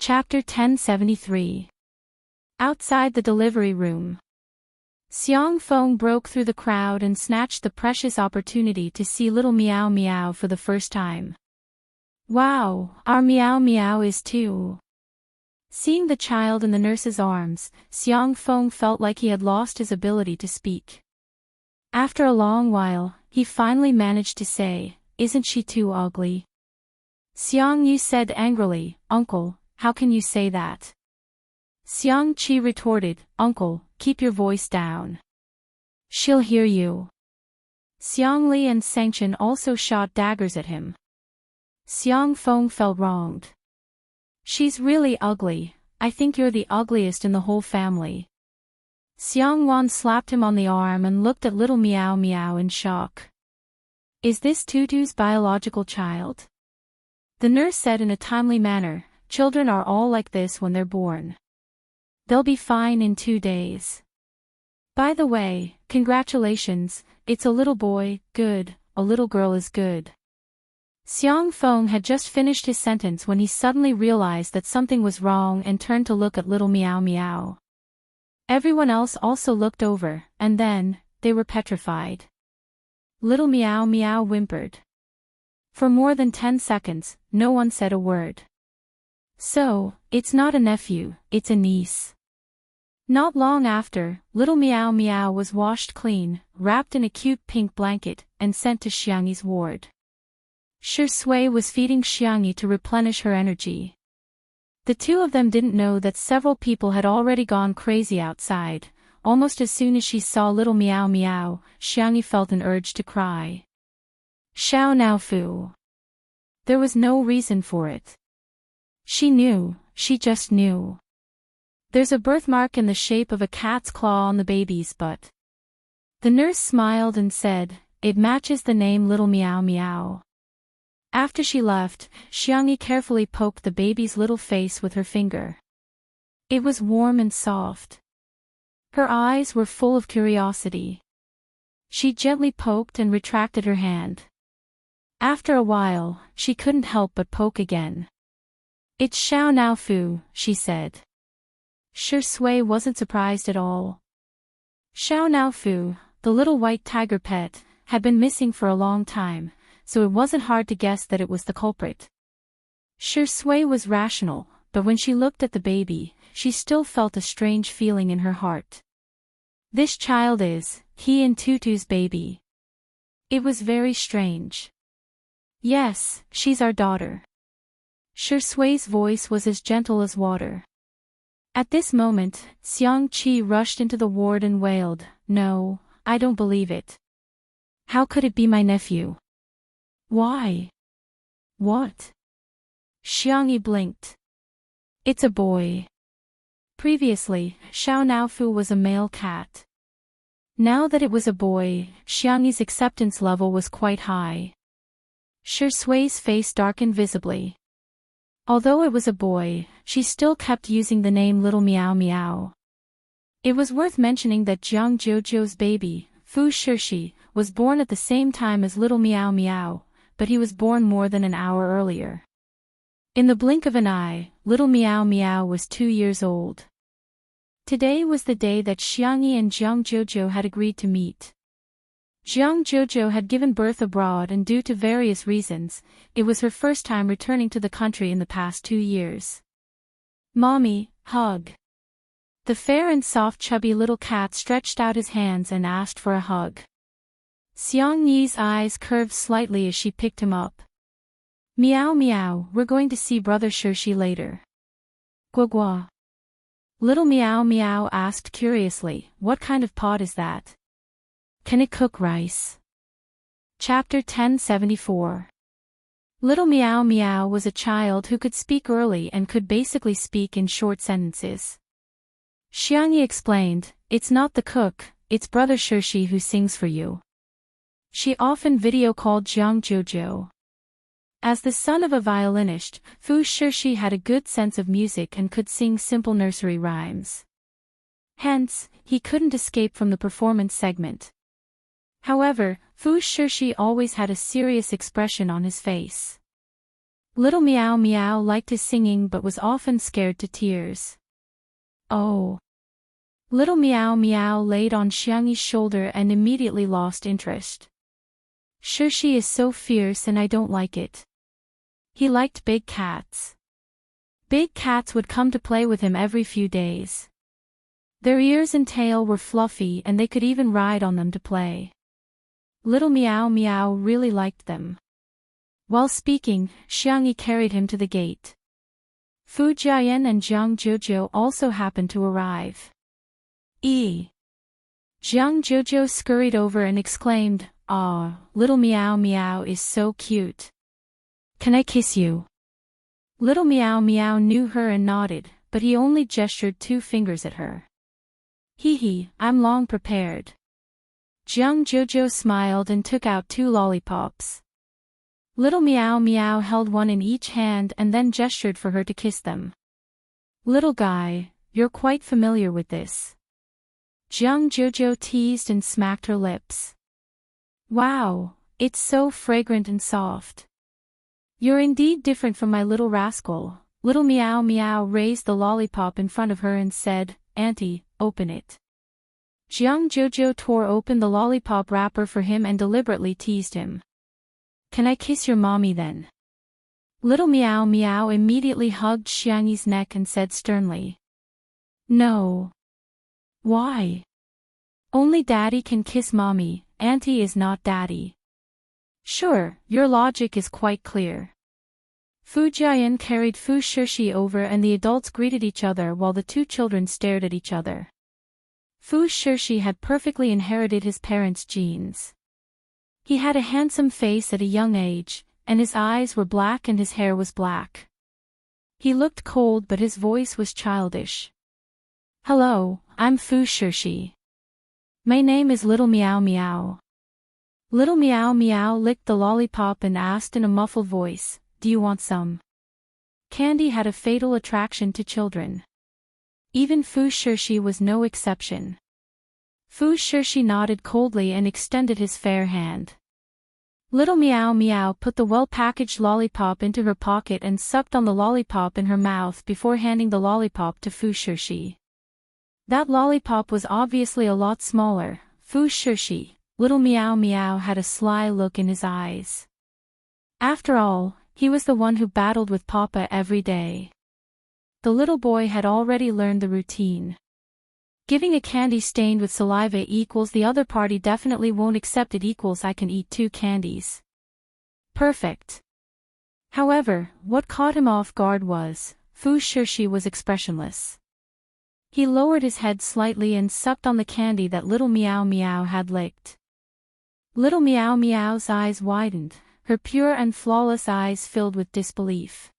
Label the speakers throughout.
Speaker 1: Chapter 1073. Outside the delivery room. Xiang Feng broke through the crowd and snatched the precious opportunity to see little Meow Meow for the first time. Wow, our Meow Meow is too. Seeing the child in the nurse's arms, Xiang Feng felt like he had lost his ability to speak. After a long while, he finally managed to say, "Isn't she too ugly?" Xiang Yu said angrily, "Uncle, how can you say that?" Xiang Qi retorted, "Uncle, keep your voice down. She'll hear you." Xiang Li and Sengchen also shot daggers at him. Xiang Feng felt wronged. "She's really ugly. I think you're the ugliest in the whole family." Xiang Wan slapped him on the arm and looked at little Meow Meow in shock. "Is this Tutu's biological child?" The nurse said in a timely manner, "Children are all like this when they're born. They'll be fine in 2 days. By the way, congratulations, it's a little boy, good, a little girl is good." Xiang Feng had just finished his sentence when he suddenly realized that something was wrong and turned to look at little Meow Meow. Everyone else also looked over, and then, they were petrified. Little Meow Meow whimpered. For more than 10 seconds, no one said a word. "So, it's not a nephew, it's a niece." Not long after, little Meow Meow was washed clean, wrapped in a cute pink blanket, and sent to Xiangyi's ward. Shi Sui was feeding Xiangyi to replenish her energy. The two of them didn't know that several people had already gone crazy outside. Almost as soon as she saw little Meow Meow, Xiangyi felt an urge to cry. Xiao Nao Fu. There was no reason for it. She knew, she just knew. There's a birthmark in the shape of a cat's claw on the baby's butt. The nurse smiled and said, "It matches the name Little Meow Meow." After she left, Xiangyi carefully poked the baby's little face with her finger. It was warm and soft. Her eyes were full of curiosity. She gently poked and retracted her hand. After a while, she couldn't help but poke again. "It's Xiao Nao Fu," she said. Shi Sui wasn't surprised at all. Xiao Nao Fu, the little white tiger pet, had been missing for a long time, so it wasn't hard to guess that it was the culprit. Shi Sui was rational, but when she looked at the baby, she still felt a strange feeling in her heart. This child is, he and Tutu's baby. It was very strange. "Yes, she's our daughter." Shi Sui's voice was as gentle as water. At this moment, Xiang Qi rushed into the ward and wailed, "No, I don't believe it. How could it be my nephew? Why? What?" Xiangyi blinked. "It's a boy." Previously, Xiao Naofu was a male cat. Now that it was a boy, Xiangyi's acceptance level was quite high. Shi Sui's face darkened visibly. Although it was a boy, she still kept using the name Little Meow Meow. It was worth mentioning that Jiang Jojo's baby, Fu Shishi, was born at the same time as Little Meow Meow, but he was born more than an hour earlier. In the blink of an eye, Little Meow Meow was 2 years old. Today was the day that Xiangyi and Jiang Jojo had agreed to meet. Jiang Jojo had given birth abroad and due to various reasons, it was her first time returning to the country in the past 2 years. "Mommy, hug." The fair and soft chubby little cat stretched out his hands and asked for a hug. Xiang Yi's eyes curved slightly as she picked him up. "Meow Meow, we're going to see Brother Shishi later." "Gua Gua." Little Meow Meow asked curiously, "What kind of pot is that? Can it cook rice?" Chapter 1074. Little Meow Meow was a child who could speak early and could basically speak in short sentences. Xiangyi explained, "It's not the cook, it's Brother Shishi who sings for you." She often video called Jiang Jojo. As the son of a violinist, Fu Shishi had a good sense of music and could sing simple nursery rhymes. Hence, he couldn't escape from the performance segment. However, Fu Shishi always had a serious expression on his face. Little Meow Meow liked his singing but was often scared to tears. Oh. Little Meow Meow laid on Xiangyi's shoulder and immediately lost interest. Sure, she is so fierce and I don't like it. He liked big cats. Big cats would come to play with him every few days. Their ears and tail were fluffy and they could even ride on them to play. Little Meow Meow really liked them. While speaking, Xiangyi carried him to the gate. Fu Jiayan and Jiang Jojo also happened to arrive. Jiang Jojo scurried over and exclaimed, "Ah, little Meow Meow is so cute. Can I kiss you?" Little Meow Meow knew her and nodded, but he only gestured 2 fingers at her. Hee, I'm long prepared. Jiang Jojo smiled and took out 2 lollipops. Little Meow Meow held one in each hand and then gestured for her to kiss them. Little guy, you're quite familiar with this. Jiang Jojo teased and smacked her lips. Wow, it's so fragrant and soft. You're indeed different from my little rascal. Little Meow Meow raised the lollipop in front of her and said, Auntie, open it. Jiang Jojo tore open the lollipop wrapper for him and deliberately teased him. Can I kiss your mommy then? Little Meow Meow immediately hugged Xiangyi's neck and said sternly. No. Why? Only daddy can kiss mommy, auntie is not daddy. Sure, your logic is quite clear. Fu Jiayan carried Fu Shirshi over and the adults greeted each other while the 2 children stared at each other. Fu Shirshi had perfectly inherited his parents' genes. He had a handsome face at a young age, and his eyes were black and his hair was black. He looked cold but his voice was childish. Hello, I'm Fu Shirshi. My name is Little Meow Meow. Little Meow Meow licked the lollipop and asked in a muffled voice, do you want some? Candy had a fatal attraction to children. Even Fu Shirshi was no exception. Fu Shirshi nodded coldly and extended his fair hand. Little Meow Meow put the well-packaged lollipop into her pocket and sucked on the lollipop in her mouth before handing the lollipop to Fu Shirshi. That lollipop was obviously a lot smaller. Fu Shirshi, Little Meow Meow had a sly look in his eyes. After all, he was the one who battled with Papa every day. The little boy had already learned the routine. Giving a candy stained with saliva equals the other party definitely won't accept it equals I can eat 2 candies. Perfect. However, what caught him off guard was, Fu Shirshi was expressionless. He lowered his head slightly and sucked on the candy that Little Meow Meow had licked. Little Meow Meow's eyes widened, her pure and flawless eyes filled with disbelief.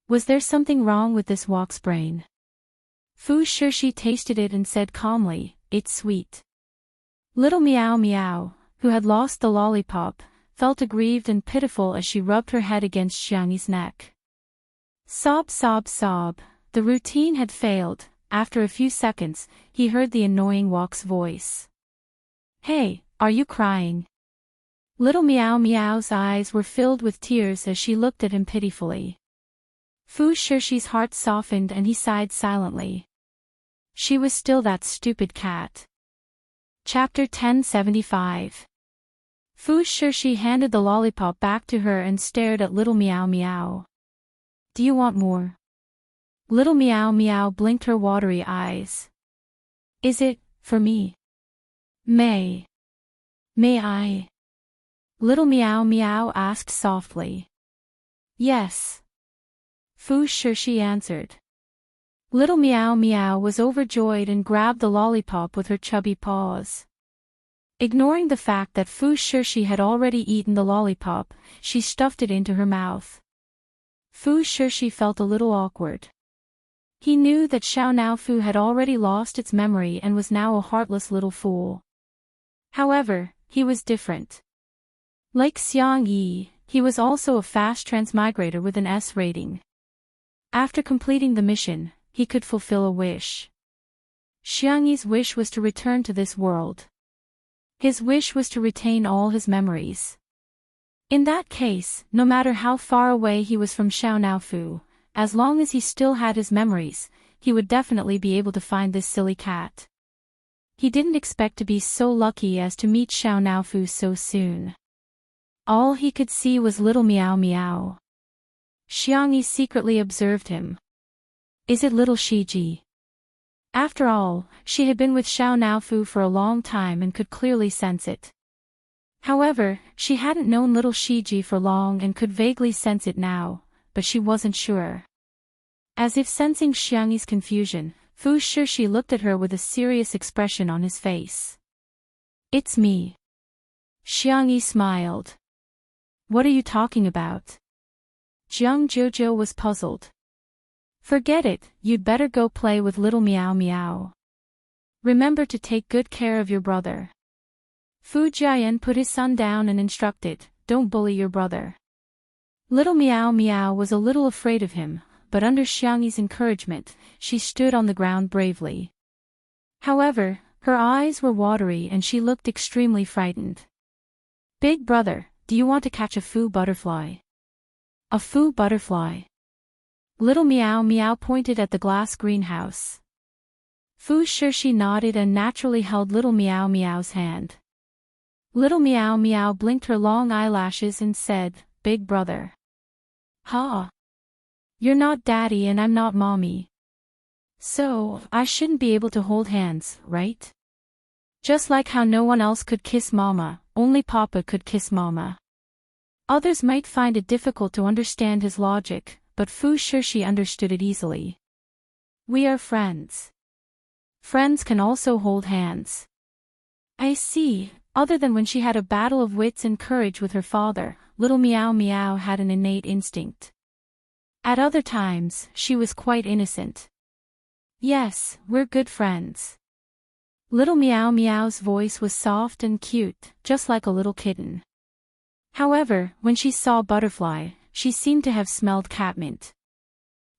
Speaker 1: Was there something wrong with this wok's brain? Fu Shirshi tasted it and said calmly, it's sweet. Little Meow Meow, who had lost the lollipop, felt aggrieved and pitiful as she rubbed her head against Xiangyi's neck. Sob sob sob, the routine had failed. After a few seconds, he heard the annoying wok's voice. Hey, are you crying? Little Meow Meow's eyes were filled with tears as she looked at him pitifully. Fu Shirshi's heart softened and he sighed silently. She was still that stupid cat. Chapter 1075. Fu Shirshi handed the lollipop back to her and stared at Little Meow Meow. Do you want more? Little Meow Meow blinked her watery eyes. Is it, for me? May I? Little Meow Meow asked softly. Yes. Fu Shirshi answered. Little Meow Meow was overjoyed and grabbed the lollipop with her chubby paws. Ignoring the fact that Fu Shirshi had already eaten the lollipop, she stuffed it into her mouth. Fu Shirshi felt a little awkward. He knew that Xiao Naofu had already lost its memory and was now a heartless little fool. However, he was different. Like Xiang Yi, he was also a fast transmigrator with an S rating. After completing the mission, he could fulfill a wish. Xiang Yi's wish was to return to this world. His wish was to retain all his memories. In that case, no matter how far away he was from Xiao Naofu, as long as he still had his memories, he would definitely be able to find this silly cat. He didn't expect to be so lucky as to meet Xiao Naofu so soon. All he could see was little Meow Meow. Xiangyi secretly observed him. Is it little Shiji? After all, she had been with Xiao Naofu for a long time and could clearly sense it. However, she hadn't known little Shiji for long and could vaguely sense it now, but she wasn't sure. As if sensing Xiangyi's confusion, Fu Shishi looked at her with a serious expression on his face. It's me. Xiangyi smiled. What are you talking about? Jiang Jojo was puzzled. Forget it, you'd better go play with little Meow Meow. Remember to take good care of your brother. Fu Jian put his son down and instructed, don't bully your brother. Little Meow Meow was a little afraid of him, but under Xiangyi's encouragement, she stood on the ground bravely. However, her eyes were watery and she looked extremely frightened. Big brother, do you want to catch a Fu butterfly? A Fu butterfly? Little Meow Meow pointed at the glass greenhouse. Fu Shishi nodded and naturally held little Meow Meow's hand. Little Meow Meow blinked her long eyelashes and said, Big brother. Ha! You're not daddy and I'm not mommy. So, I shouldn't be able to hold hands, right? Just like how no one else could kiss mama, only papa could kiss mama. Others might find it difficult to understand his logic, but Fu Shishi understood it easily. We are friends. Friends can also hold hands. I see. Other than when she had a battle of wits and courage with her father, little Meow Meow had an innate instinct. At other times, she was quite innocent. Yes, we're good friends. Little Meow Meow's voice was soft and cute, just like a little kitten. However, when she saw Butterfly, she seemed to have smelled catmint.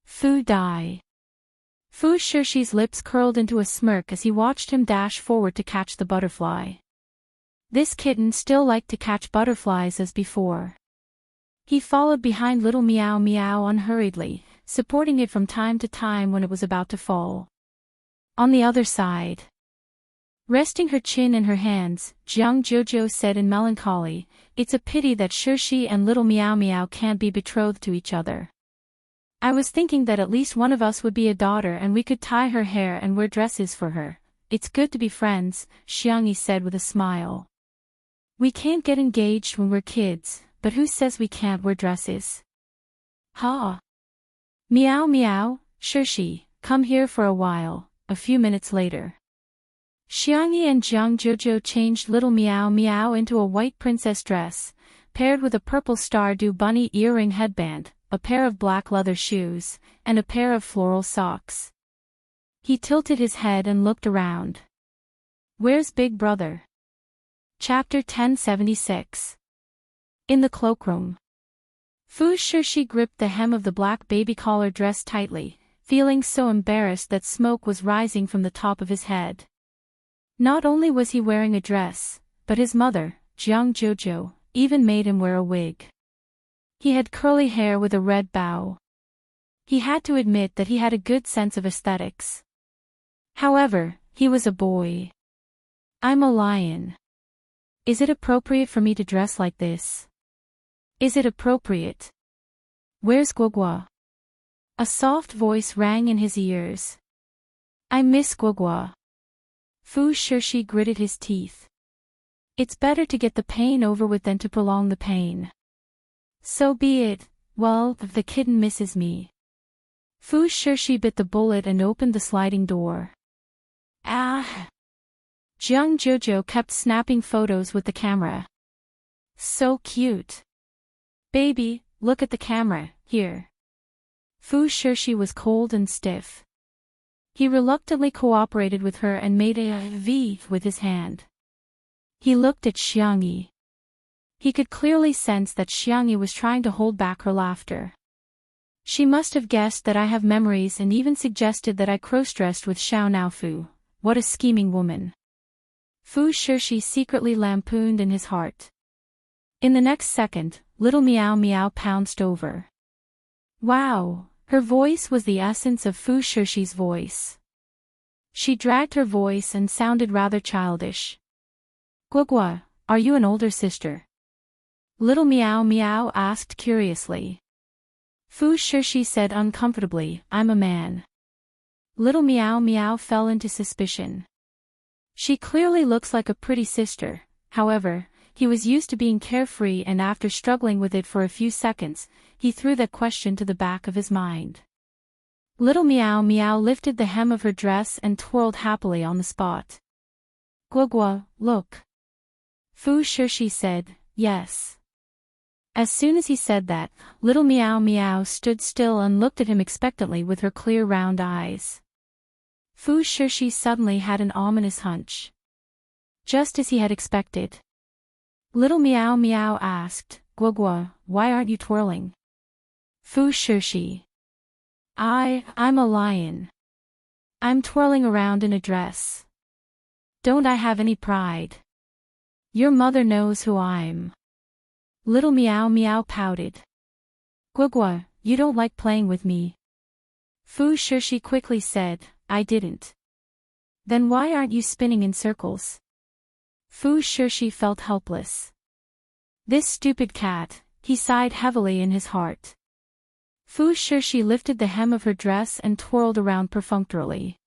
Speaker 1: Fu Dai. Fu Shishi's lips curled into a smirk as he watched him dash forward to catch the butterfly. This kitten still liked to catch butterflies as before. He followed behind little Meow Meow unhurriedly, supporting it from time to time when it was about to fall. On the other side, resting her chin in her hands, Jiang Jojo said in melancholy, It's a pity that Shishi and little Meow Meow can't be betrothed to each other. I was thinking that at least one of us would be a daughter and we could tie her hair and wear dresses for her. It's good to be friends, Xiangyi said with a smile. We can't get engaged when we're kids, but who says we can't wear dresses? Ha! Meow Meow, Shishi, come here for a while. A few minutes later, Xiangyi and Jiang Jojo changed little Meow Meow into a white princess dress, paired with a purple Stardew bunny earring headband, a pair of black leather shoes, and a pair of floral socks. He tilted his head and looked around. Where's Big Brother? Chapter 1076. In the cloakroom. Fu Shishi gripped the hem of the black baby collar dress tightly, feeling so embarrassed that smoke was rising from the top of his head. Not only was he wearing a dress, but his mother, Jiang Jojo, even made him wear a wig. He had curly hair with a red bow. He had to admit that he had a good sense of aesthetics. However, he was a boy. I'm a lion. Is it appropriate for me to dress like this? Is it appropriate? Where's Guogua? A soft voice rang in his ears. I miss Guogua. Fu Shishi gritted his teeth. It's better to get the pain over with than to prolong the pain. So be it. Well, the kitten misses me. Fu Shishi bit the bullet and opened the sliding door. Ah! Jiang Jojo kept snapping photos with the camera. So cute. Baby, look at the camera, here. Fu Shishi was cold and stiff. He reluctantly cooperated with her and made a V with his hand. He looked at Xiangyi. He could clearly sense that Xiangyi was trying to hold back her laughter. She must have guessed that I have memories and even suggested that I cross-dressed with Xiao Naofu. What a scheming woman. Fu Shishi secretly lampooned in his heart. In the next second, little Meow Meow pounced over. Wow, her voice was the essence of Fu Shirshi's voice. She dragged her voice and sounded rather childish. Guogua, are you an older sister? Little Meow Meow asked curiously. Fu Shirshi said uncomfortably, I'm a man. Little Meow Meow fell into suspicion. She clearly looks like a pretty sister. However, he was used to being carefree, and after struggling with it for a few seconds, he threw that question to the back of his mind. Little Meow Meow lifted the hem of her dress and twirled happily on the spot. Guogua, look. Fu Shirshi said, yes. As soon as he said that, little Meow Meow stood still and looked at him expectantly with her clear round eyes. Fu Shirshi suddenly had an ominous hunch. Just as he had expected. Little Meow Meow asked, Guogua, why aren't you twirling? Fu Shirshi. I'm a lion. I'm twirling around in a dress. Don't I have any pride? Your mother knows who I'm. Little Meow Meow pouted. Guogua, you don't like playing with me. Fu Shirshi quickly said, I didn't. Then why aren't you spinning in circles? Fu Shirshi felt helpless. This stupid cat, he sighed heavily in his heart. Fu Shirshi lifted the hem of her dress and twirled around perfunctorily.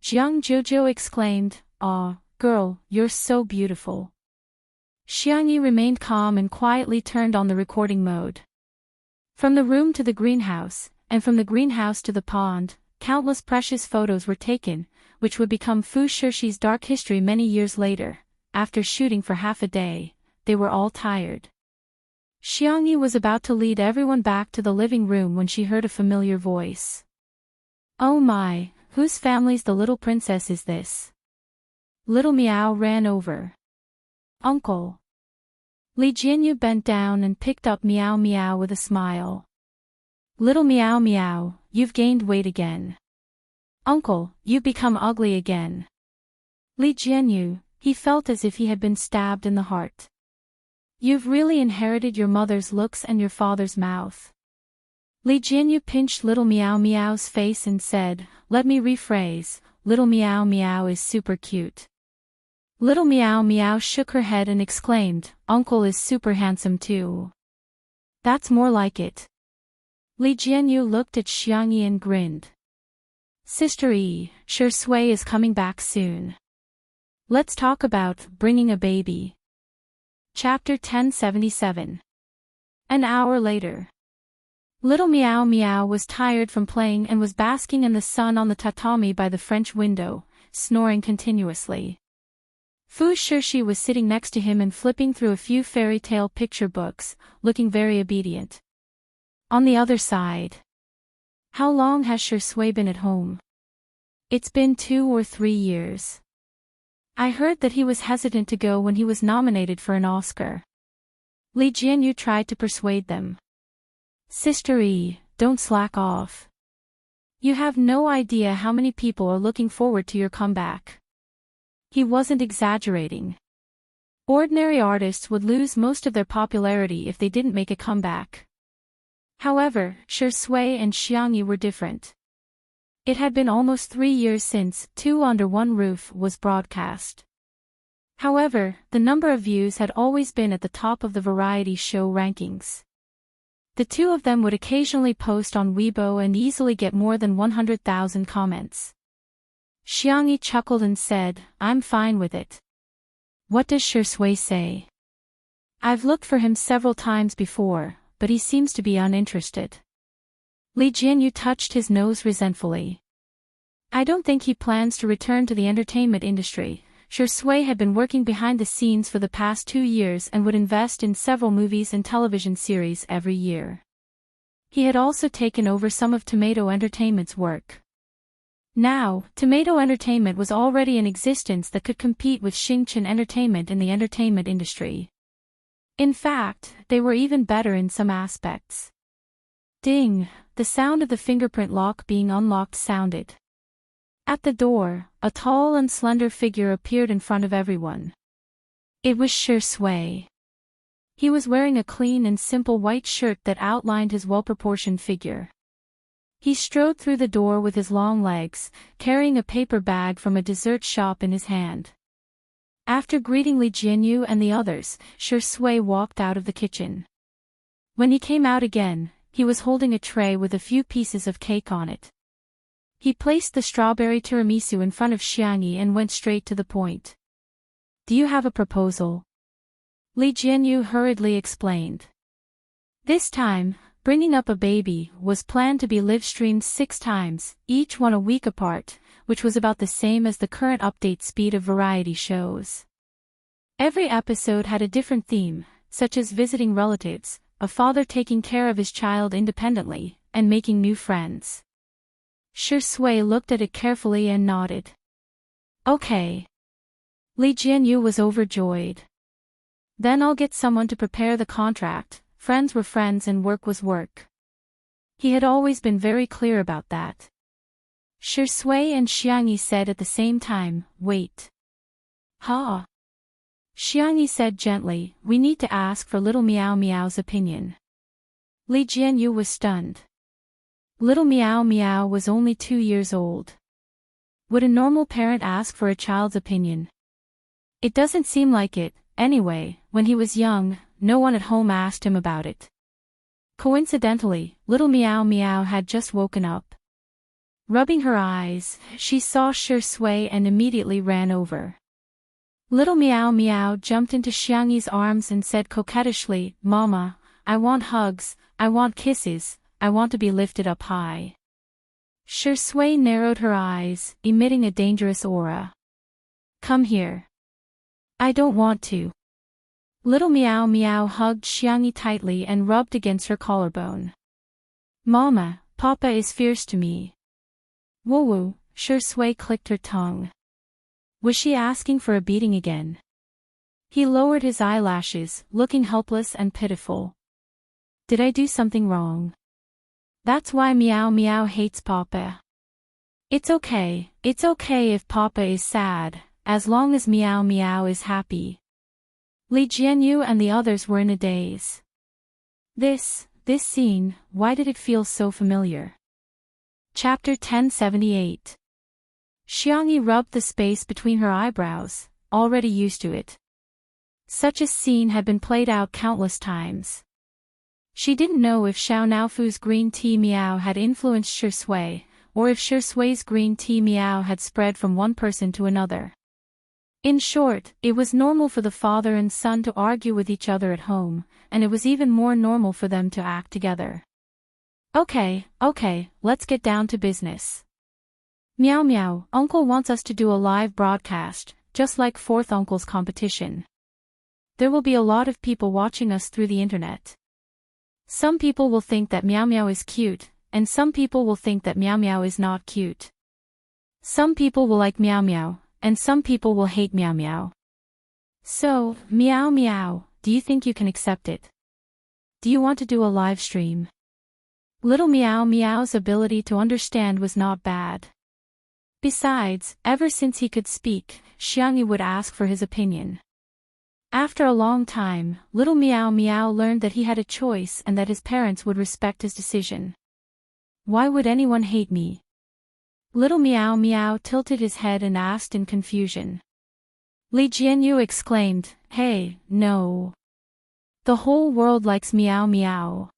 Speaker 1: Jiang Jojo exclaimed, Aw, girl, you're so beautiful. Xiangyi remained calm and quietly turned on the recording mode. From the room to the greenhouse, and from the greenhouse to the pond, countless precious photos were taken, which would become Fu Shirshi's dark history many years later. After shooting for half a day, they were all tired. Xiangyi was about to lead everyone back to the living room when she heard a familiar voice. Oh my, whose family's the little princess is this? Little Meow ran over. Uncle. Li Jianyu bent down and picked up Meow Meow with a smile. Little Meow Meow, you've gained weight again. Uncle, you've become ugly again. Li Jianyu, he felt as if he had been stabbed in the heart. You've really inherited your mother's looks and your father's mouth. Li Jianyu pinched little Meow Meow's face and said, let me rephrase, little Meow Meow is super cute. Little Meow Meow shook her head and exclaimed, Uncle is super handsome too. That's more like it. Li Jianyu looked at Xiangyi and grinned. Sister Yi, Sure Sui is coming back soon. Let's talk about bringing a baby. Chapter 1077. An hour later. Little Meow Meow was tired from playing and was basking in the sun on the tatami by the French window, snoring continuously. Fu Shirshi was sitting next to him and flipping through a few fairy tale picture books, looking very obedient. On the other side. How long has Sure Sui been at home? It's been 2 or 3 years. I heard that he was hesitant to go when he was nominated for an Oscar. Li Jianyu tried to persuade them. Sister Yi, don't slack off. You have no idea how many people are looking forward to your comeback. He wasn't exaggerating. Ordinary artists would lose most of their popularity if they didn't make a comeback. However, Sure Sui and Xiangyi were different. It had been almost 3 years since Two Under One Roof was broadcast. However, the number of views had always been at the top of the variety show rankings. The two of them would occasionally post on Weibo and easily get more than 100,000 comments. Xiangyi chuckled and said, I'm fine with it. What does Sure Sui say? I've looked for him several times before, but he seems to be uninterested. Li Jianyu touched his nose resentfully. I don't think he plans to return to the entertainment industry. Sure Sui had been working behind the scenes for the past 2 years and would invest in several movies and television series every year. He had also taken over some of Tomato Entertainment's work. Now, Tomato Entertainment was already in existence that could compete with Xingchen Entertainment in the entertainment industry. In fact, they were even better in some aspects. Ding, the sound of the fingerprint lock being unlocked sounded. At the door, a tall and slender figure appeared in front of everyone. It was Sure Sui. He was wearing a clean and simple white shirt that outlined his well-proportioned figure. He strode through the door with his long legs, carrying a paper bag from a dessert shop in his hand. After greeting Li Jianyu and the others, Shui walked out of the kitchen. When he came out again, he was holding a tray with a few pieces of cake on it. He placed the strawberry tiramisu in front of Xiangyi and went straight to the point. "Do you have a proposal?" Li Jianyu hurriedly explained. This time, bringing up a baby was planned to be live-streamed 6 times, each one a week apart, which was about the same as the current update speed of variety shows. Every episode had a different theme, such as visiting relatives, a father taking care of his child independently, and making new friends. Shui looked at it carefully and nodded. Okay. Li Jianyu was overjoyed. Then I'll get someone to prepare the contract. Friends were friends and work was work. He had always been very clear about that. Shui and Xiangyi said at the same time, "Wait." "Ha." Xiangyi said gently, "We need to ask for little Meow Meow's opinion." Li Jianyu was stunned. Little Meow Meow was only 2 years old. Would a normal parent ask for a child's opinion? It doesn't seem like it. Anyway, when he was young, no one at home asked him about it. Coincidentally, little Meow Meow had just woken up. Rubbing her eyes, she saw Shui and immediately ran over. Little Meow Meow jumped into Xiangyi's arms and said coquettishly, "Mama, I want hugs, I want kisses, I want to be lifted up high." Shui narrowed her eyes, emitting a dangerous aura. "Come here." "I don't want to." Little Meow Meow hugged Xiangyi tightly and rubbed against her collarbone. "Mama, Papa is fierce to me." "Woo-woo," Shui clicked her tongue. Was she asking for a beating again? He lowered his eyelashes, looking helpless and pitiful. "Did I do something wrong? That's why Meow Meow hates Papa." It's okay if Papa is sad, as long as Meow Meow is happy." Li Jianyu and the others were in a daze. This scene, why did it feel so familiar? Chapter 1078. Xiangyi rubbed the space between her eyebrows, already used to it. Such a scene had been played out countless times. She didn't know if Xiao Naofu's green tea meow had influenced Shui, or if Shui's green tea meow had spread from one person to another. In short, it was normal for the father and son to argue with each other at home, and it was even more normal for them to act together. Okay, let's get down to business. Meow Meow, Uncle wants us to do a live broadcast, just like Fourth Uncle's competition. There will be a lot of people watching us through the internet. Some people will think that Meow Meow is cute, and some people will think that Meow Meow is not cute. Some people will like Meow Meow, and some people will hate Meow Meow. So, Meow Meow, do you think you can accept it? Do you want to do a live stream? Little Meow Meow's ability to understand was not bad. Besides, ever since he could speak, Xiangyi would ask for his opinion. After a long time, little Meow Meow learned that he had a choice and that his parents would respect his decision. Why would anyone hate me? Little Meow Meow tilted his head and asked in confusion. Li Jianyu exclaimed, "Hey, no. The whole world likes Meow Meow."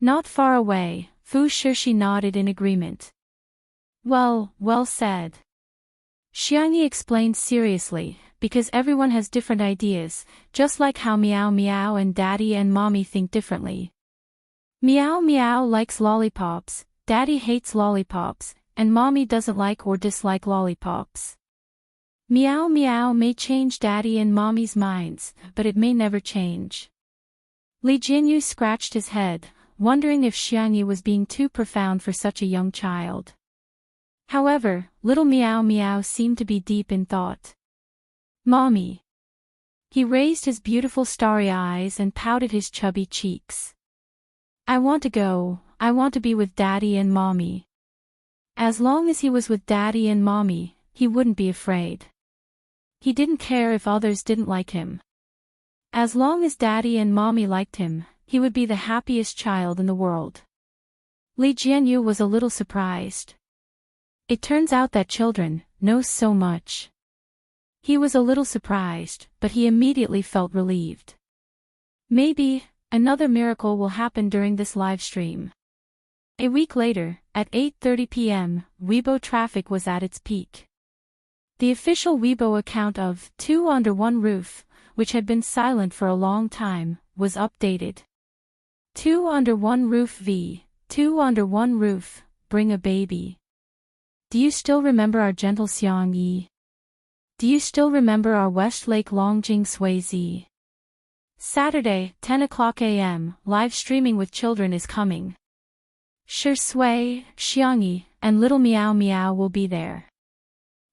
Speaker 1: Not far away, Fu Shishi nodded in agreement. Well said. Xiangyi explained seriously, because everyone has different ideas, just like how Meow Meow and Daddy and Mommy think differently. Meow Meow likes lollipops, Daddy hates lollipops, and Mommy doesn't like or dislike lollipops. Meow Meow may change Daddy and Mommy's minds, but it may never change. Li Jianyu scratched his head, wondering if Xiangyi was being too profound for such a young child. However, little Meow Meow seemed to be deep in thought. Mommy. He raised his beautiful starry eyes and pouted his chubby cheeks. I want to go, I want to be with Daddy and Mommy. As long as he was with Daddy and Mommy, he wouldn't be afraid. He didn't care if others didn't like him. As long as Daddy and Mommy liked him, he would be the happiest child in the world. Li Jianyu was a little surprised. It turns out that children know so much. He was a little surprised, but he immediately felt relieved. Maybe another miracle will happen during this live stream. A week later, at 8:30 p.m., Weibo traffic was at its peak. The official Weibo account of Two Under One Roof, which had been silent for a long time, was updated. Two Under One Roof v. Two Under One Roof, bring a baby. Do you still remember our gentle Xiang Yi? Do you still remember our Westlake Longjing Sui Zi? Saturday, 10 o'clock a.m., live streaming with children is coming. Shi Sui, Xiangyi, and Little Meow Meow will be there.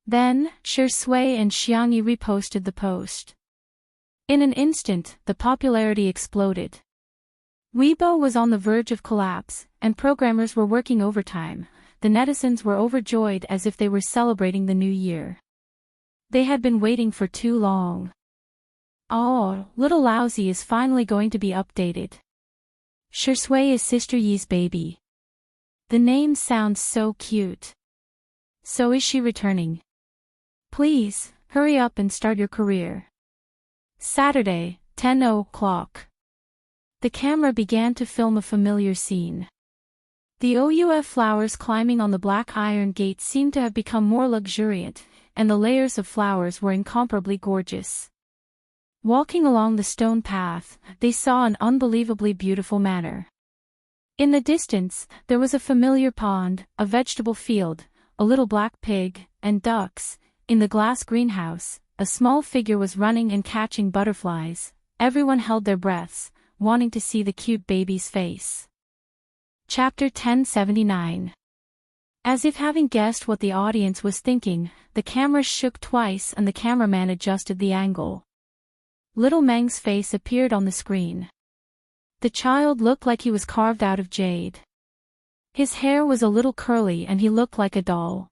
Speaker 1: Then, Shi Sui and Xiangyi reposted the post. In an instant, the popularity exploded. Weibo was on the verge of collapse, and programmers were working overtime. The netizens were overjoyed as if they were celebrating the new year. They had been waiting for too long. Oh, Little Lousy is finally going to be updated. Shi Sui is Sister Yi's baby. The name sounds so cute. So is she returning? Please, hurry up and start your career. Saturday, 10 o'clock. The camera began to film a familiar scene. The OUF flowers climbing on the black iron gate seemed to have become more luxuriant, and the layers of flowers were incomparably gorgeous. Walking along the stone path, they saw an unbelievably beautiful manor. In the distance, there was a familiar pond, a vegetable field, a little black pig, and ducks. In the glass greenhouse, a small figure was running and catching butterflies. Everyone held their breaths, wanting to see the cute baby's face. Chapter 1079. As if having guessed what the audience was thinking, the camera shook twice and the cameraman adjusted the angle. Little Meng's face appeared on the screen. The child looked like he was carved out of jade. His hair was a little curly and he looked like a doll.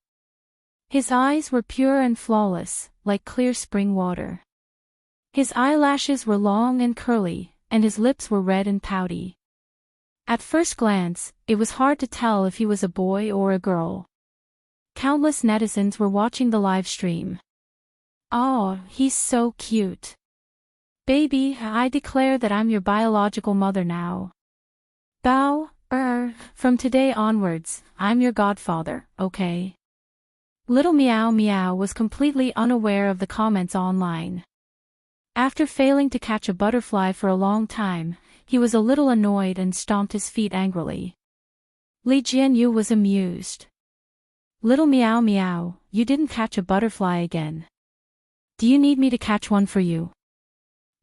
Speaker 1: His eyes were pure and flawless, like clear spring water. His eyelashes were long and curly, and his lips were red and pouty. At first glance, it was hard to tell if he was a boy or a girl. Countless netizens were watching the live stream. Oh, he's so cute. Baby, I declare that I'm your biological mother now. Bao, from today onwards, I'm your godfather, okay? Little Meow Meow was completely unaware of the comments online. After failing to catch a butterfly for a long time, he was a little annoyed and stomped his feet angrily. Li Jianyu was amused. Little Meow Meow, you didn't catch a butterfly again. Do you need me to catch one for you?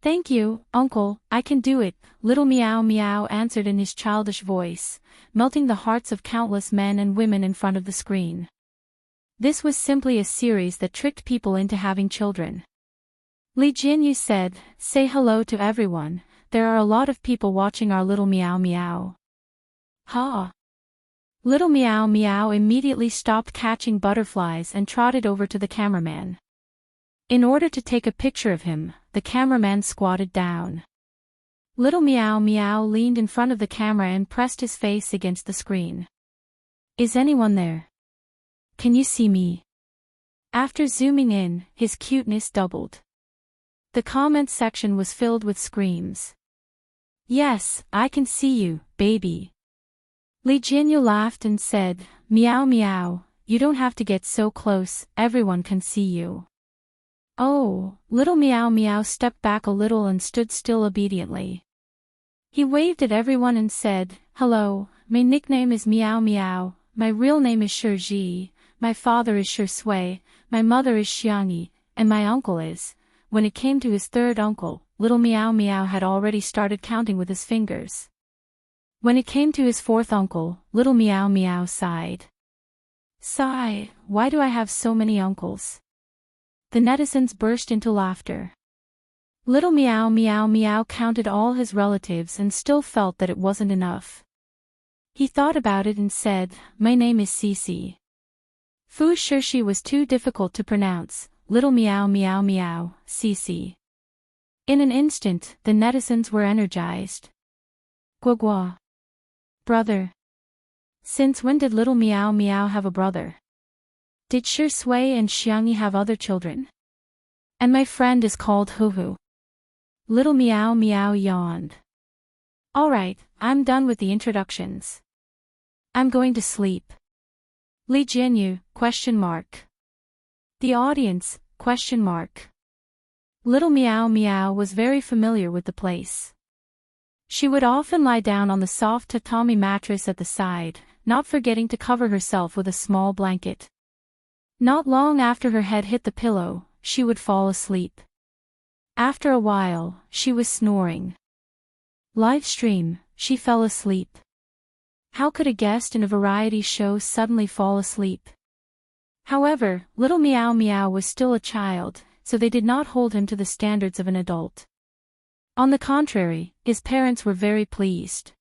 Speaker 1: Thank you, Uncle, I can do it, Little Meow Meow answered in his childish voice, melting the hearts of countless men and women in front of the screen. This was simply a series that tricked people into having children. Li Jianyu said, say hello to everyone, there are a lot of people watching our Little Meow Meow. Ha! Little Meow Meow immediately stopped catching butterflies and trotted over to the cameraman. In order to take a picture of him, the cameraman squatted down. Little Meow Meow leaned in front of the camera and pressed his face against the screen. Is anyone there? Can you see me? After zooming in, his cuteness doubled. The comment section was filled with screams. Yes, I can see you, baby. Li Jianyu laughed and said, Meow Meow, you don't have to get so close, everyone can see you. Oh, Little Meow Meow stepped back a little and stood still obediently. He waved at everyone and said, hello, my nickname is Meow Meow, my real name is Shi Ji, my father is Shi Sui, my mother is Xiangyi, and my uncle is. When it came to his third uncle, Little Meow Meow had already started counting with his fingers. When it came to his fourth uncle, Little Meow Meow sighed. Sigh, why do I have so many uncles? The netizens burst into laughter. Little Meow Meow Meow counted all his relatives and still felt that it wasn't enough. He thought about it and said, my name is Cici. Fu Shirshi was too difficult to pronounce, Little Meow Meow Meow, Cici. In an instant, the netizens were energized. Guagua. Brother. Since when did little Meow Meow have a brother? Did Shui and Xiangyi have other children? And my friend is called Huhu. Little Meow Meow yawned. Alright, I'm done with the introductions. I'm going to sleep. Li Jianyu, ? The audience, ? Little Meow Meow was very familiar with the place. She would often lie down on the soft tatami mattress at the side, not forgetting to cover herself with a small blanket. Not long after her head hit the pillow, she would fall asleep. After a while, she was snoring. Live stream, she fell asleep. How could a guest in a variety show suddenly fall asleep? However, little Meow Meow was still a child, so they did not hold him to the standards of an adult. On the contrary, his parents were very pleased.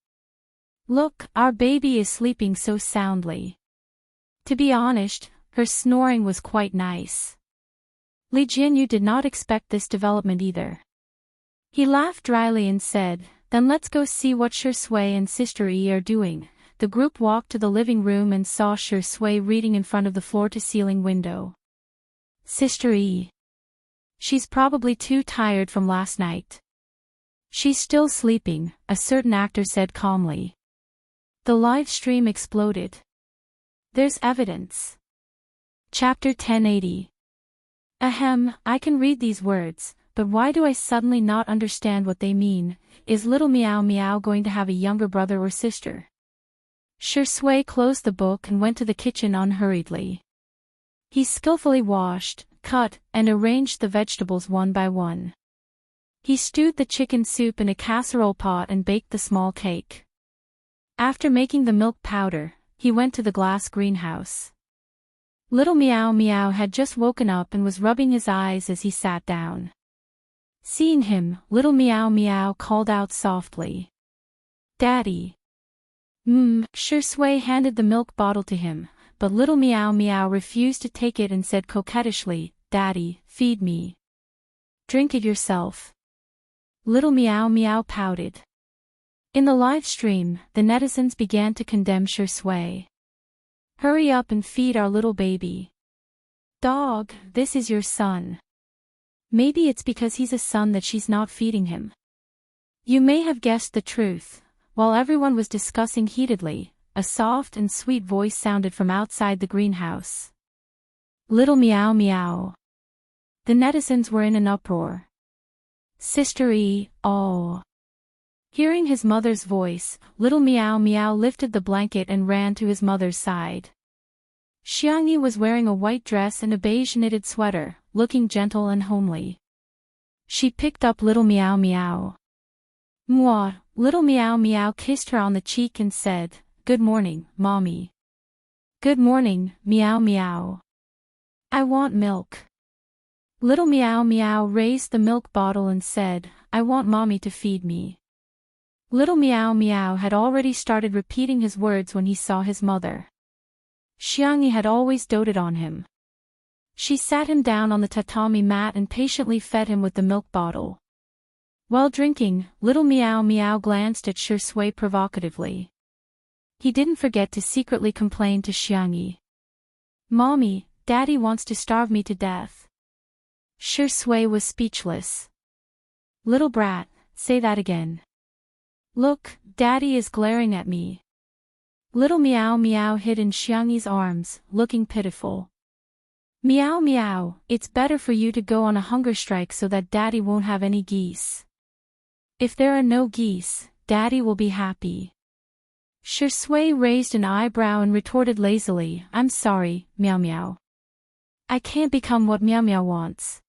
Speaker 1: Look, our baby is sleeping so soundly. To be honest, her snoring was quite nice. Li Jianyu did not expect this development either. He laughed dryly and said, then let's go see what Shui and Sister Yi are doing. The group walked to the living room and saw Shui reading in front of the floor-to-ceiling window. Sister Yi. She's probably too tired from last night. She's still sleeping, a certain actor said calmly. The live stream exploded. There's evidence. Chapter 1080. Ahem, I can read these words, but why do I suddenly not understand what they mean? Is little Meow Meow going to have a younger brother or sister? Shui closed the book and went to the kitchen unhurriedly. He skillfully washed, cut, and arranged the vegetables one by one. He stewed the chicken soup in a casserole pot and baked the small cake. After making the milk powder, he went to the glass greenhouse. Little Meow Meow had just woken up and was rubbing his eyes as he sat down. Seeing him, little Meow Meow called out softly. Daddy. Shui handed the milk bottle to him, but little Meow Meow refused to take it and said coquettishly, Daddy, feed me. Drink it yourself. Little Meow Meow pouted. In the live stream, the netizens began to condemn Shui. Hurry up and feed our little baby. Dog, this is your son. Maybe it's because he's a son that she's not feeding him. You may have guessed the truth. While everyone was discussing heatedly, a soft and sweet voice sounded from outside the greenhouse. Little Meow Meow. The netizens were in an uproar. Sister Yi, oh. Hearing his mother's voice, little Meow Meow lifted the blanket and ran to his mother's side. Xiangyi was wearing a white dress and a beige knitted sweater, looking gentle and homely. She picked up little Meow Meow. Mwah, little Meow Meow kissed her on the cheek and said, Good morning, Mommy. Good morning, Meow Meow. I want milk. Little Meow Meow raised the milk bottle and said, I want Mommy to feed me. Little Meow Meow had already started repeating his words when he saw his mother. Xiangyi had always doted on him. She sat him down on the tatami mat and patiently fed him with the milk bottle. While drinking, little Meow Meow glanced at Shui provocatively. He didn't forget to secretly complain to Xiangyi. Mommy, Daddy wants to starve me to death. Shui was speechless. Little brat, say that again. Look, Daddy is glaring at me. Little Meow Meow hid in Xiangyi's arms, looking pitiful. Meow Meow, it's better for you to go on a hunger strike so that Daddy won't have any geese. If there are no geese, Daddy will be happy. Shui raised an eyebrow and retorted lazily, I'm sorry, Meow Meow. I can't become what Meow Meow wants.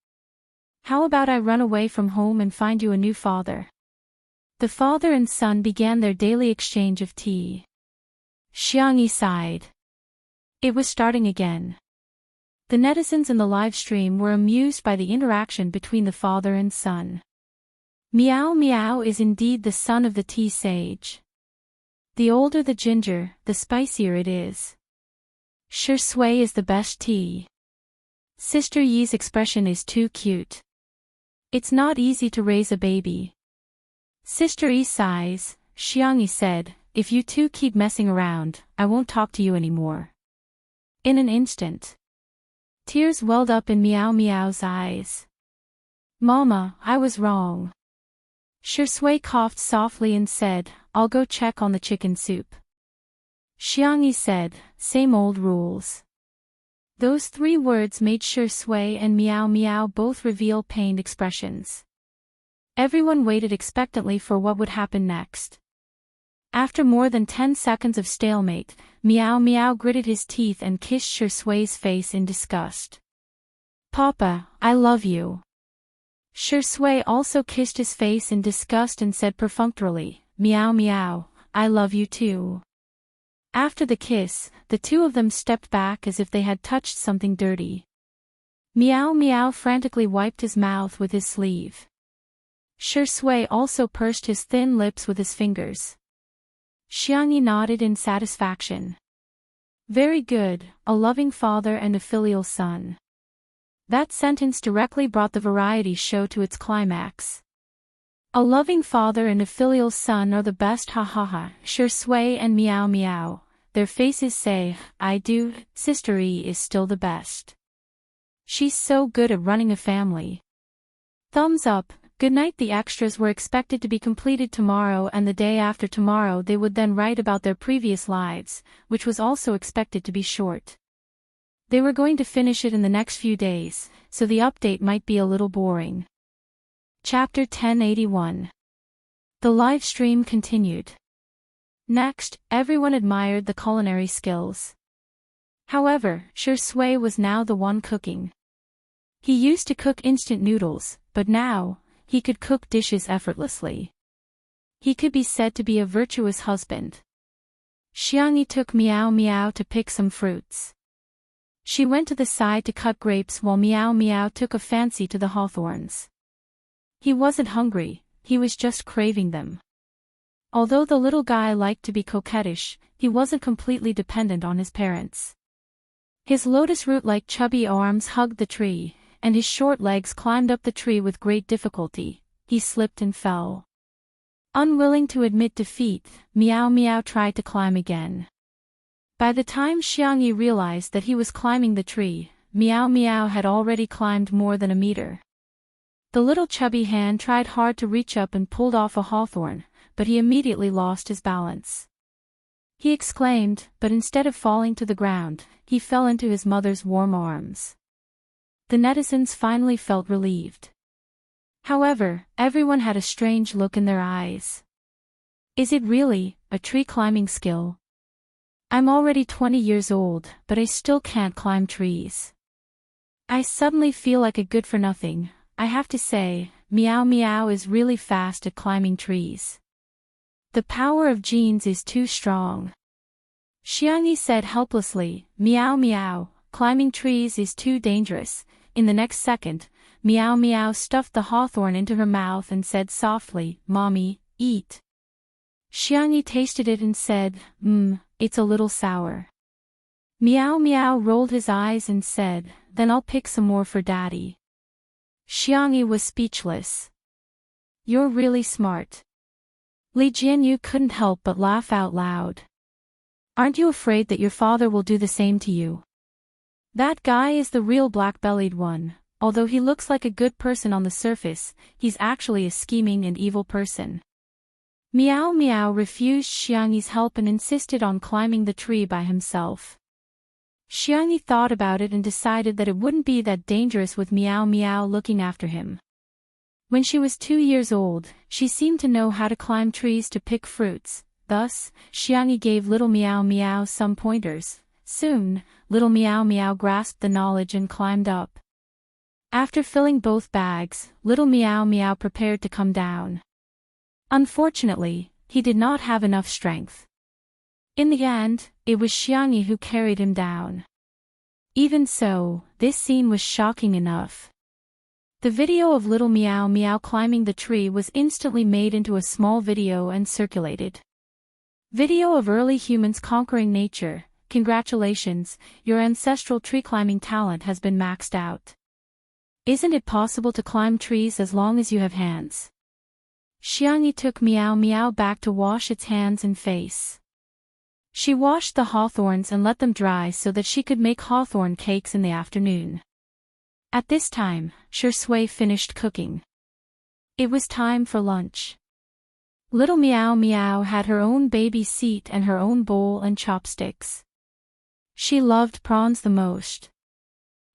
Speaker 1: How about I run away from home and find you a new father? The father and son began their daily exchange of tea. Xiangyi sighed. It was starting again. The netizens in the live stream were amused by the interaction between the father and son. Meow Meow is indeed the son of the tea sage. The older the ginger, the spicier it is. Shui is the best tea. Sister Yi's expression is too cute. It's not easy to raise a baby. Sister E sighs. Xiangyi said, if you two keep messing around, I won't talk to you anymore. In an instant, tears welled up in Meow Meow's eyes. Mama, I was wrong. Shui coughed softly and said, I'll go check on the chicken soup. Xiangyi said, same old rules. Those 3 words made Shui and Meow Meow both reveal pained expressions. Everyone waited expectantly for what would happen next. After more than 10 seconds of stalemate, Meow Meow gritted his teeth and kissed Shui's face in disgust. Papa, I love you. Shui also kissed his face in disgust and said perfunctorily, Meow Meow, I love you too. After the kiss, the 2 of them stepped back as if they had touched something dirty. Meow Meow frantically wiped his mouth with his sleeve. Shui also pursed his thin lips with his fingers. Xiangyi nodded in satisfaction. Very good, a loving father and a filial son. That sentence directly brought the variety show to its climax. A loving father and a filial son are the best, ha ha ha. Shui and Meow Meow, their faces say, I do. Sister E is still the best. She's so good at running a family. Thumbs up. Good night. The extras were expected to be completed tomorrow, and the day after tomorrow they would then write about their previous lives, which was also expected to be short. They were going to finish it in the next few days, so the update might be a little boring. Chapter 1081. The live stream continued. Next, everyone admired the culinary skills. However, Shui was now the one cooking. He used to cook instant noodles, but now, he could cook dishes effortlessly. He could be said to be a virtuous husband. Xiangyi took Meow Meow to pick some fruits. She went to the side to cut grapes while Meow Meow took a fancy to the hawthorns. He wasn't hungry, he was just craving them. Although the little guy liked to be coquettish, he wasn't completely dependent on his parents. His lotus root-like chubby arms hugged the tree, and his short legs climbed up the tree with great difficulty. He slipped and fell. Unwilling to admit defeat, Meow Meow tried to climb again. By the time Xiangyi realized that he was climbing the tree, Meow Meow had already climbed more than a meter. The little chubby hand tried hard to reach up and pulled off a hawthorn, but he immediately lost his balance. He exclaimed, but instead of falling to the ground, he fell into his mother's warm arms. The netizens finally felt relieved. However, everyone had a strange look in their eyes. Is it really a tree climbing skill? I'm already 20 years old, but I still can't climb trees. I suddenly feel like a good-for-nothing. I have to say, Meow Meow is really fast at climbing trees. The power of genes is too strong. Xiangyi said helplessly, Meow Meow, climbing trees is too dangerous. In the next second, Meow Meow stuffed the hawthorn into her mouth and said softly, Mommy, eat. Xiangyi tasted it and said, it's a little sour. Meow Meow rolled his eyes and said, then I'll pick some more for Daddy. Xiangyi was speechless. You're really smart. Li Jianyu couldn't help but laugh out loud. Aren't you afraid that your father will do the same to you? That guy is the real black-bellied one. Although he looks like a good person on the surface, he's actually a scheming and evil person. Meow Meow refused Xiangyi's help and insisted on climbing the tree by himself. Xiangyi thought about it and decided that it wouldn't be that dangerous with Meow Meow looking after him. When she was 2 years old, she seemed to know how to climb trees to pick fruits. Thus, Xiangyi gave little Meow Meow some pointers. Soon, little Meow Meow grasped the knowledge and climbed up. After filling both bags, little Meow Meow prepared to come down. Unfortunately, he did not have enough strength. In the end, it was Xiangyi who carried him down. Even so, this scene was shocking enough. The video of little Meow Meow climbing the tree was instantly made into a small video and circulated. Video of early humans conquering nature. Congratulations, your ancestral tree climbing talent has been maxed out. Isn't it possible to climb trees as long as you have hands? Xiangyi took Meow Meow back to wash its hands and face. She washed the hawthorns and let them dry so that she could make hawthorn cakes in the afternoon. At this time, Shui finished cooking. It was time for lunch. Little Meow Meow had her own baby seat and her own bowl and chopsticks. She loved prawns the most.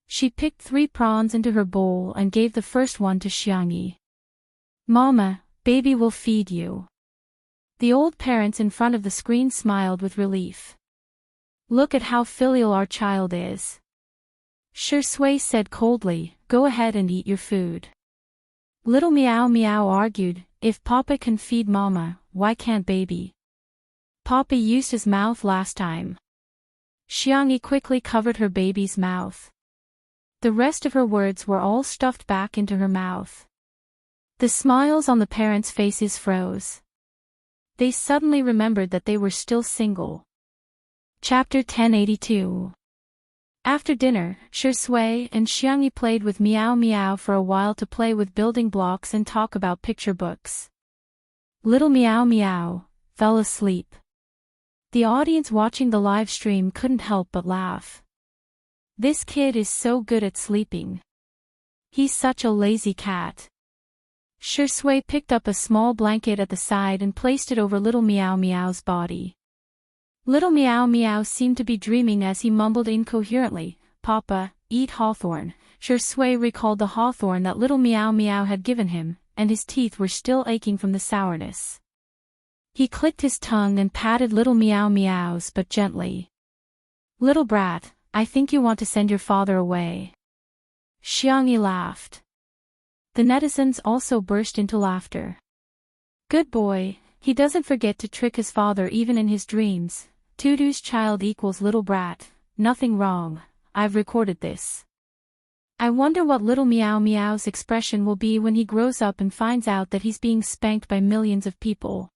Speaker 1: She picked 3 prawns into her bowl and gave the first one to Xiangyi. "Mama, baby will feed you." The old parents in front of the screen smiled with relief. "Look at how filial our child is." Shui said coldly, "Go ahead and eat your food." Little Meow Meow argued, "If Papa can feed Mama, why can't baby? Papa used his mouth last time." Xiangyi quickly covered her baby's mouth. The rest of her words were all stuffed back into her mouth. The smiles on the parents' faces froze. They suddenly remembered that they were still single. Chapter 1082. After dinner, Shui and Xiangyi played with Meow Meow for a while to play with building blocks and talk about picture books. Little Meow Meow fell asleep. The audience watching the live stream couldn't help but laugh. "This kid is so good at sleeping. He's such a lazy cat." Shui picked up a small blanket at the side and placed it over Little Meow Meow's body. Little Meow Meow seemed to be dreaming as he mumbled incoherently, "Papa, eat hawthorn." Shui recalled the hawthorn that Little Meow Meow had given him, and his teeth were still aching from the sourness. He clicked his tongue and patted Little Meow Meow's but gently. "Little brat, I think you want to send your father away." Xiangyi laughed. The netizens also burst into laughter. "Good boy, he doesn't forget to trick his father even in his dreams. Tutu's child equals little brat, nothing wrong, I've recorded this. I wonder what Little Meow Meow's expression will be when he grows up and finds out that he's being spanked by millions of people."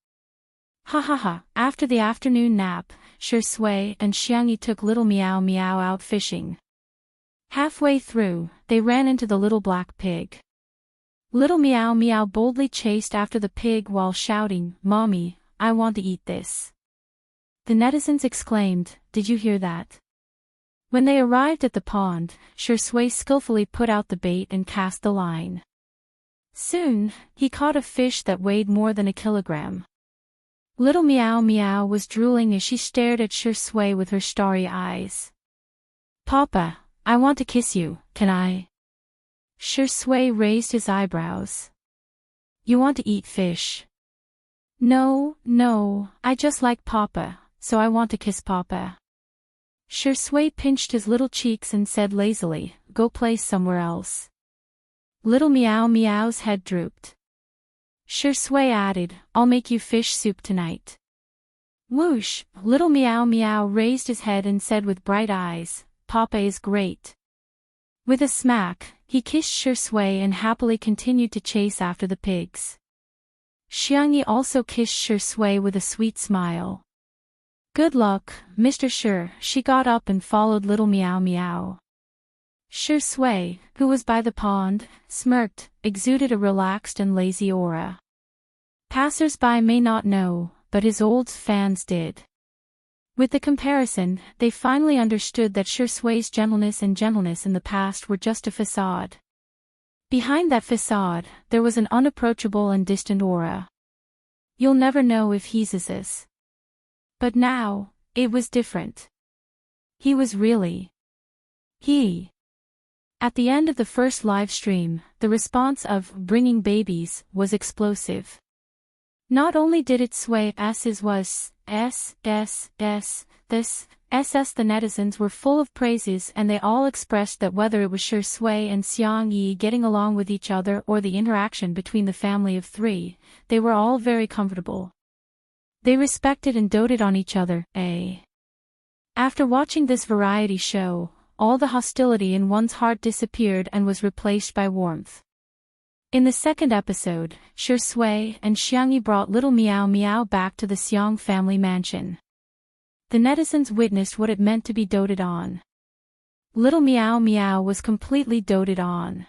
Speaker 1: Ha ha ha. After the afternoon nap, Shui and Xiangyi took Little Meow Meow out fishing. Halfway through, they ran into the little black pig. Little Meow Meow boldly chased after the pig while shouting, "Mommy, I want to eat this." The netizens exclaimed, "Did you hear that?" When they arrived at the pond, Shui skillfully put out the bait and cast the line. Soon, he caught a fish that weighed more than a kilogram. Little Meow Meow was drooling as she stared at Shui with her starry eyes. "Papa, I want to kiss you, can I?" Shui raised his eyebrows. "You want to eat fish?" No, I just like Papa, so I want to kiss Papa." Shui pinched his little cheeks and said lazily, "Go play somewhere else." Little Meow Meow's head drooped. Shui added, "I'll make you fish soup tonight." Whoosh! Little Meow Meow raised his head and said with bright eyes, "Papa is great." With a smack, he kissed Shui and happily continued to chase after the pigs. Xiangyi also kissed Shui with a sweet smile. "Good luck, Mr. Shui." She got up and followed Little Meow Meow. Shui, who was by the pond, smirked, exuded a relaxed and lazy aura. Passers-by may not know, but his old fans did. With the comparison, they finally understood that Shui's gentleness in the past were just a facade. Behind that facade, there was an unapproachable and distant aura. You'll never know if he's this. But now, it was different. He was really he. At the end of the first live stream, the response of "bringing babies" was explosive. Not only did it sway as's was this, the netizens were full of praises and they all expressed that whether it was Shui and Xiangyi getting along with each other or the interaction between the family of 3, they were all very comfortable. They respected and doted on each other, After watching this variety show, all the hostility in one's heart disappeared and was replaced by warmth. In the second episode, Shui and Xiangyi brought Little Meow Meow back to the Xiang family mansion. The netizens witnessed what it meant to be doted on. Little Meow Meow was completely doted on.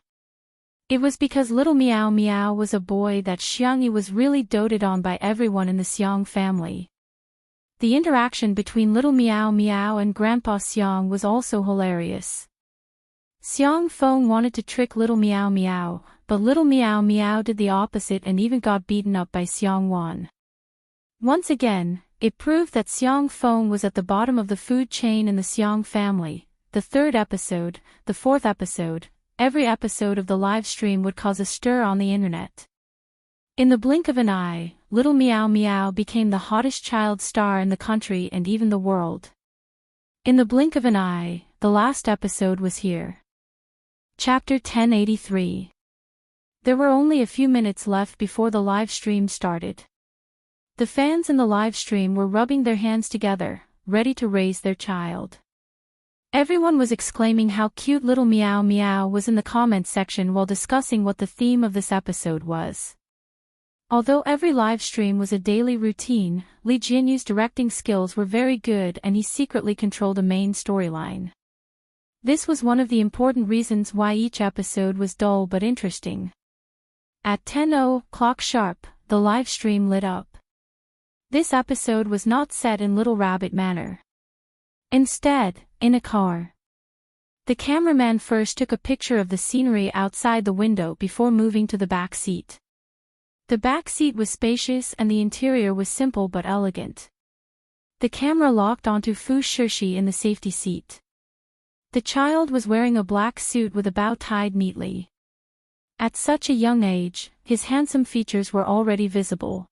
Speaker 1: It was because little Meow Meow was a boy that Xiangyi was really doted on by everyone in the Xiang family. The interaction between little Meow Meow and Grandpa Xiang was also hilarious. Xiang Feng wanted to trick little Meow Meow, but little Meow Meow did the opposite and even got beaten up by Xiang Wan. Once again, it proved that Xiang Feng was at the bottom of the food chain in the Xiang family. The third episode, the fourth episode, every episode of the live stream would cause a stir on the internet. In the blink of an eye, little Meow Meow became the hottest child star in the country and even the world. In the blink of an eye, the last episode was here. Chapter 1083. There were only a few minutes left before the live stream started. The fans in the live stream were rubbing their hands together, ready to raise their child. Everyone was exclaiming how cute little Meow Meow was in the comments section while discussing what the theme of this episode was. Although every live stream was a daily routine, Li Jianyu's directing skills were very good and he secretly controlled a main storyline. This was one of the important reasons why each episode was dull but interesting. At 10:00 sharp, the live stream lit up. This episode was not set in Little Rabbit Manor. Instead, in a car. The cameraman first took a picture of the scenery outside the window before moving to the back seat. The back seat was spacious and the interior was simple but elegant. The camera locked onto Fu Shishi in the safety seat. The child was wearing a black suit with a bow tied neatly. At such a young age, his handsome features were already visible.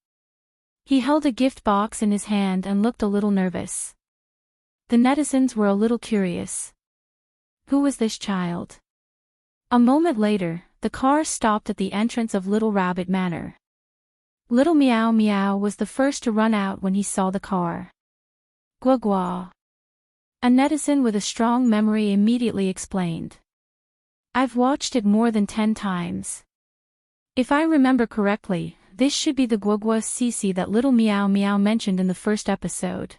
Speaker 1: He held a gift box in his hand and looked a little nervous. The netizens were a little curious. Who was this child? A moment later, the car stopped at the entrance of Little Rabbit Manor. Little Meow Meow was the first to run out when he saw the car. Gua gua. A netizen with a strong memory immediately explained. I've watched it more than 10 times. If I remember correctly, this should be the Gua Gua Cici that little Meow Meow mentioned in the first episode.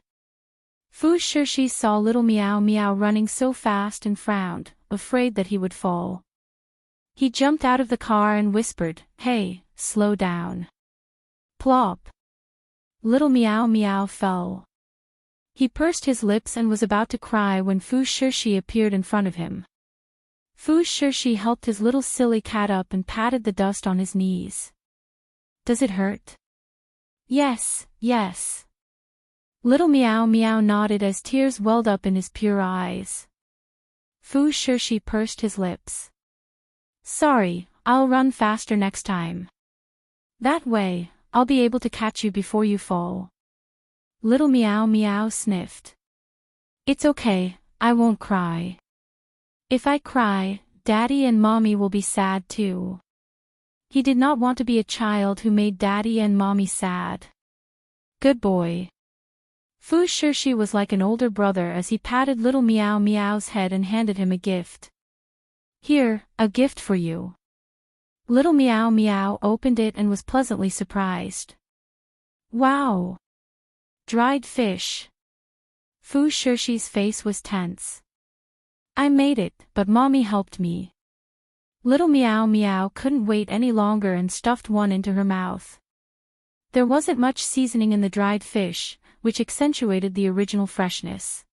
Speaker 1: Fu Shishi saw little Meow Meow running so fast and frowned, afraid that he would fall. He jumped out of the car and whispered, "Hey, slow down." Plop. Little Meow Meow fell. He pursed his lips and was about to cry when Fu Shishi appeared in front of him. Fu Shishi helped his little silly cat up and patted the dust on his knees. Does it hurt? Yes, yes. Little Meow Meow nodded as tears welled up in his pure eyes. Fu Shishi pursed his lips. Sorry, I'll run faster next time. That way, I'll be able to catch you before you fall. Little Meow Meow sniffed. It's okay, I won't cry. If I cry, Daddy and Mommy will be sad too. He did not want to be a child who made Daddy and Mommy sad. Good boy. Fu Shishi was like an older brother as he patted little Meow Meow's head and handed him a gift. Here, a gift for you. Little Meow Meow opened it and was pleasantly surprised. Wow! Dried fish. Fu Shishi's face was tense. I made it, but Mommy helped me. Little Meow Meow couldn't wait any longer and stuffed one into her mouth. There wasn't much seasoning in the dried fish, which accentuated the original freshness.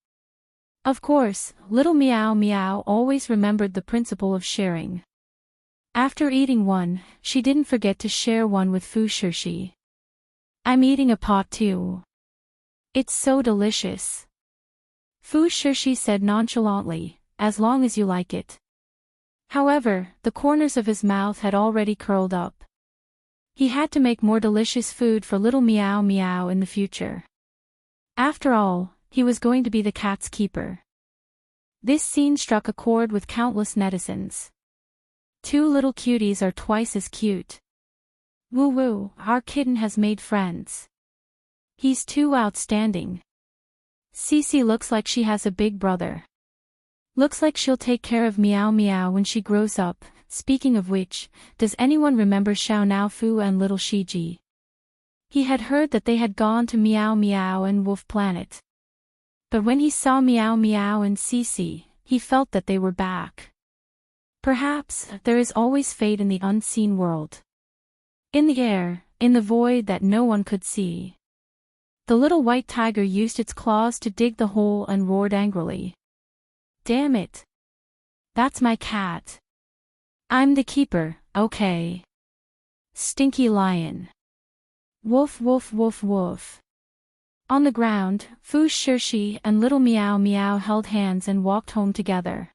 Speaker 1: Of course, little Meow Meow always remembered the principle of sharing. After eating one, she didn't forget to share one with Fu Shishi. I'm eating a pot too. It's so delicious. Fu Shishi said nonchalantly, as long as you like it. However, the corners of his mouth had already curled up. He had to make more delicious food for little Meow Meow in the future. After all, he was going to be the cat's keeper. This scene struck a chord with countless netizens. Two little cuties are twice as cute. Woo woo, our kitten has made friends. He's too outstanding. Cici looks like she has a big brother. Looks like she'll take care of Meow Meow when she grows up. Speaking of which, does anyone remember Xiao Naofu and little Shiji? He had heard that they had gone to Meow Meow and Wolf Planet. But when he saw Meow Meow and Cici, he felt that they were back. Perhaps there is always fate in the unseen world. In the air, in the void that no one could see. The little white tiger used its claws to dig the hole and roared angrily. Damn it! That's my cat. I'm the keeper, okay? Stinky lion. Woof woof woof woof. On the ground, Fu Shirshi and little Meow Meow held hands and walked home together.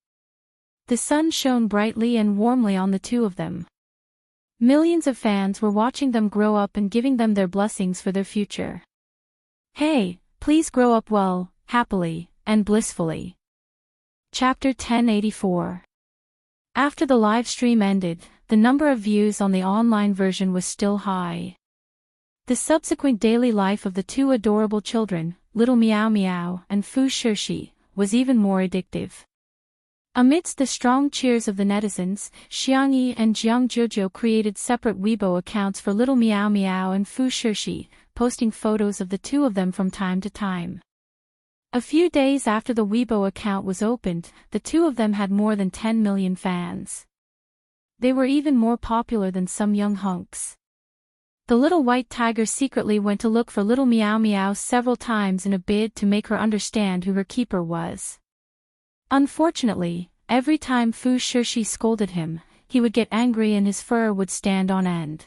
Speaker 1: The sun shone brightly and warmly on the two of them. Millions of fans were watching them grow up and giving them their blessings for their future. Hey, please grow up well, happily, and blissfully. Chapter 1084. After the live stream ended, the number of views on the online version was still high. The subsequent daily life of the two adorable children, little Meow Meow and Fu Shirshi, was even more addictive. Amidst the strong cheers of the netizens, Xiangyi and Jiang Jojo created separate Weibo accounts for little Meow Meow and Fu Shirshi, posting photos of the two of them from time to time. A few days after the Weibo account was opened, the two of them had more than 10 million fans. They were even more popular than some young hunks. The little white tiger secretly went to look for little Meow Meow several times in a bid to make her understand who her keeper was. Unfortunately, every time Fu Shirshi scolded him, he would get angry and his fur would stand on end.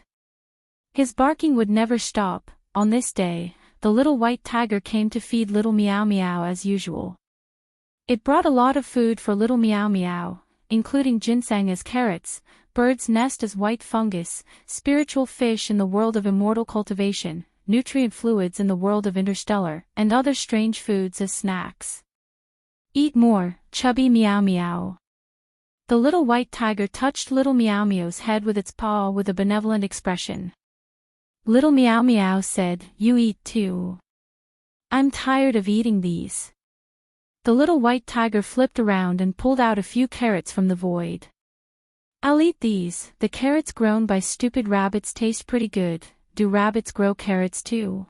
Speaker 1: His barking would never stop. On this day, the little white tiger came to feed little Meow Meow as usual. It brought a lot of food for little Meow Meow, including ginseng as carrots, bird's nest as white fungus, spiritual fish in the world of immortal cultivation, nutrient fluids in the world of interstellar, and other strange foods as snacks. Eat more, chubby Meow Meow. The little white tiger touched little Meow Meow's head with its paw with a benevolent expression. Little Meow Meow said, "You eat too. I'm tired of eating these." The little white tiger flipped around and pulled out a few carrots from the void. "I'll eat these. The carrots grown by stupid rabbits taste pretty good. Do rabbits grow carrots too?"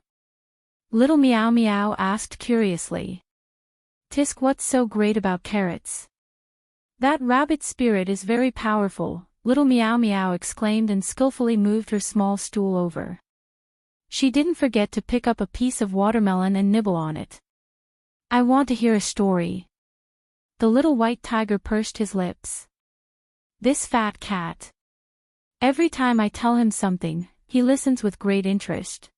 Speaker 1: Little Meow Meow asked curiously. "Tisk, what's so great about carrots?" "That rabbit spirit is very powerful," little Meow Meow exclaimed and skillfully moved her small stool over. She didn't forget to pick up a piece of watermelon and nibble on it. "I want to hear a story." The little white tiger pursed his lips. This fat cat. Every time I tell him something, he listens with great interest.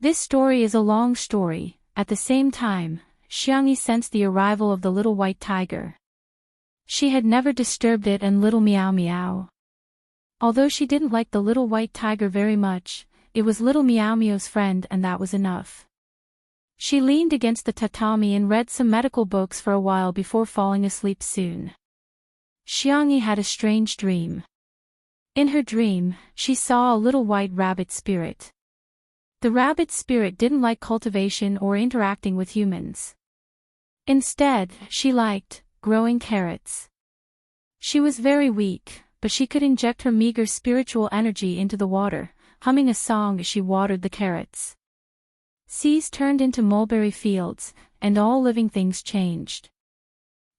Speaker 1: This story is a long story. At the same time, Xiangyi sensed the arrival of the little white tiger. She had never disturbed it and little Meow Meow. Although she didn't like the little white tiger very much, it was little Meow Meow's friend and that was enough. She leaned against the tatami and read some medical books for a while before falling asleep soon. Xiangyi had a strange dream. In her dream, she saw a little white rabbit spirit. The rabbit spirit didn't like cultivation or interacting with humans. Instead, she liked growing carrots. She was very weak, but she could inject her meager spiritual energy into the water, humming a song as she watered the carrots. Seas turned into mulberry fields, and all living things changed.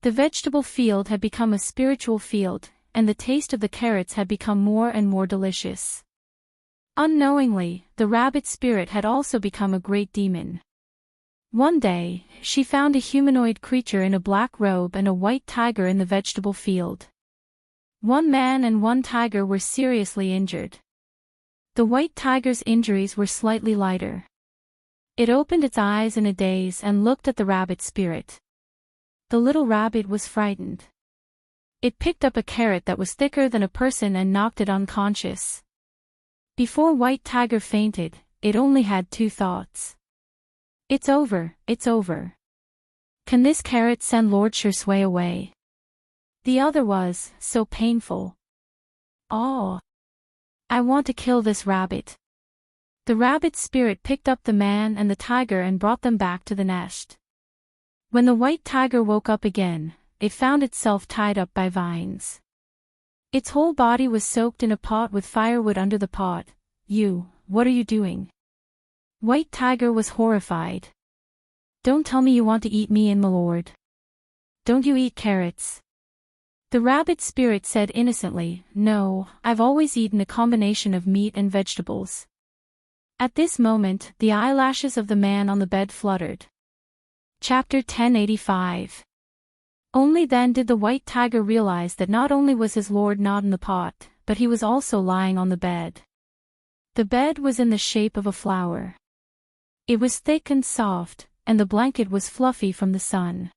Speaker 1: The vegetable field had become a spiritual field, and the taste of the carrots had become more and more delicious. Unknowingly, the rabbit spirit had also become a great demon. One day, she found a humanoid creature in a black robe and a white tiger in the vegetable field. One man and one tiger were seriously injured. The white tiger's injuries were slightly lighter. It opened its eyes in a daze and looked at the rabbit spirit. The little rabbit was frightened. It picked up a carrot that was thicker than a person and knocked it unconscious. Before White Tiger fainted, it only had two thoughts. It's over, it's over. Can this carrot send Lord Shursui away? The other was, so painful. Oh. I want to kill this rabbit. The rabbit spirit picked up the man and the tiger and brought them back to the nest. When the white tiger woke up again, it found itself tied up by vines. Its whole body was soaked in a pot with firewood under the pot. What are you doing? White Tiger was horrified. Don't tell me you want to eat me and my lord. Don't you eat carrots? The rabbit spirit said innocently, "No, I've always eaten a combination of meat and vegetables." At this moment, the eyelashes of the man on the bed fluttered. Chapter 1085. Only then did the white tiger realize that not only was his lord not in the pot, but he was also lying on the bed. The bed was in the shape of a flower. It was thick and soft, and the blanket was fluffy from the sun.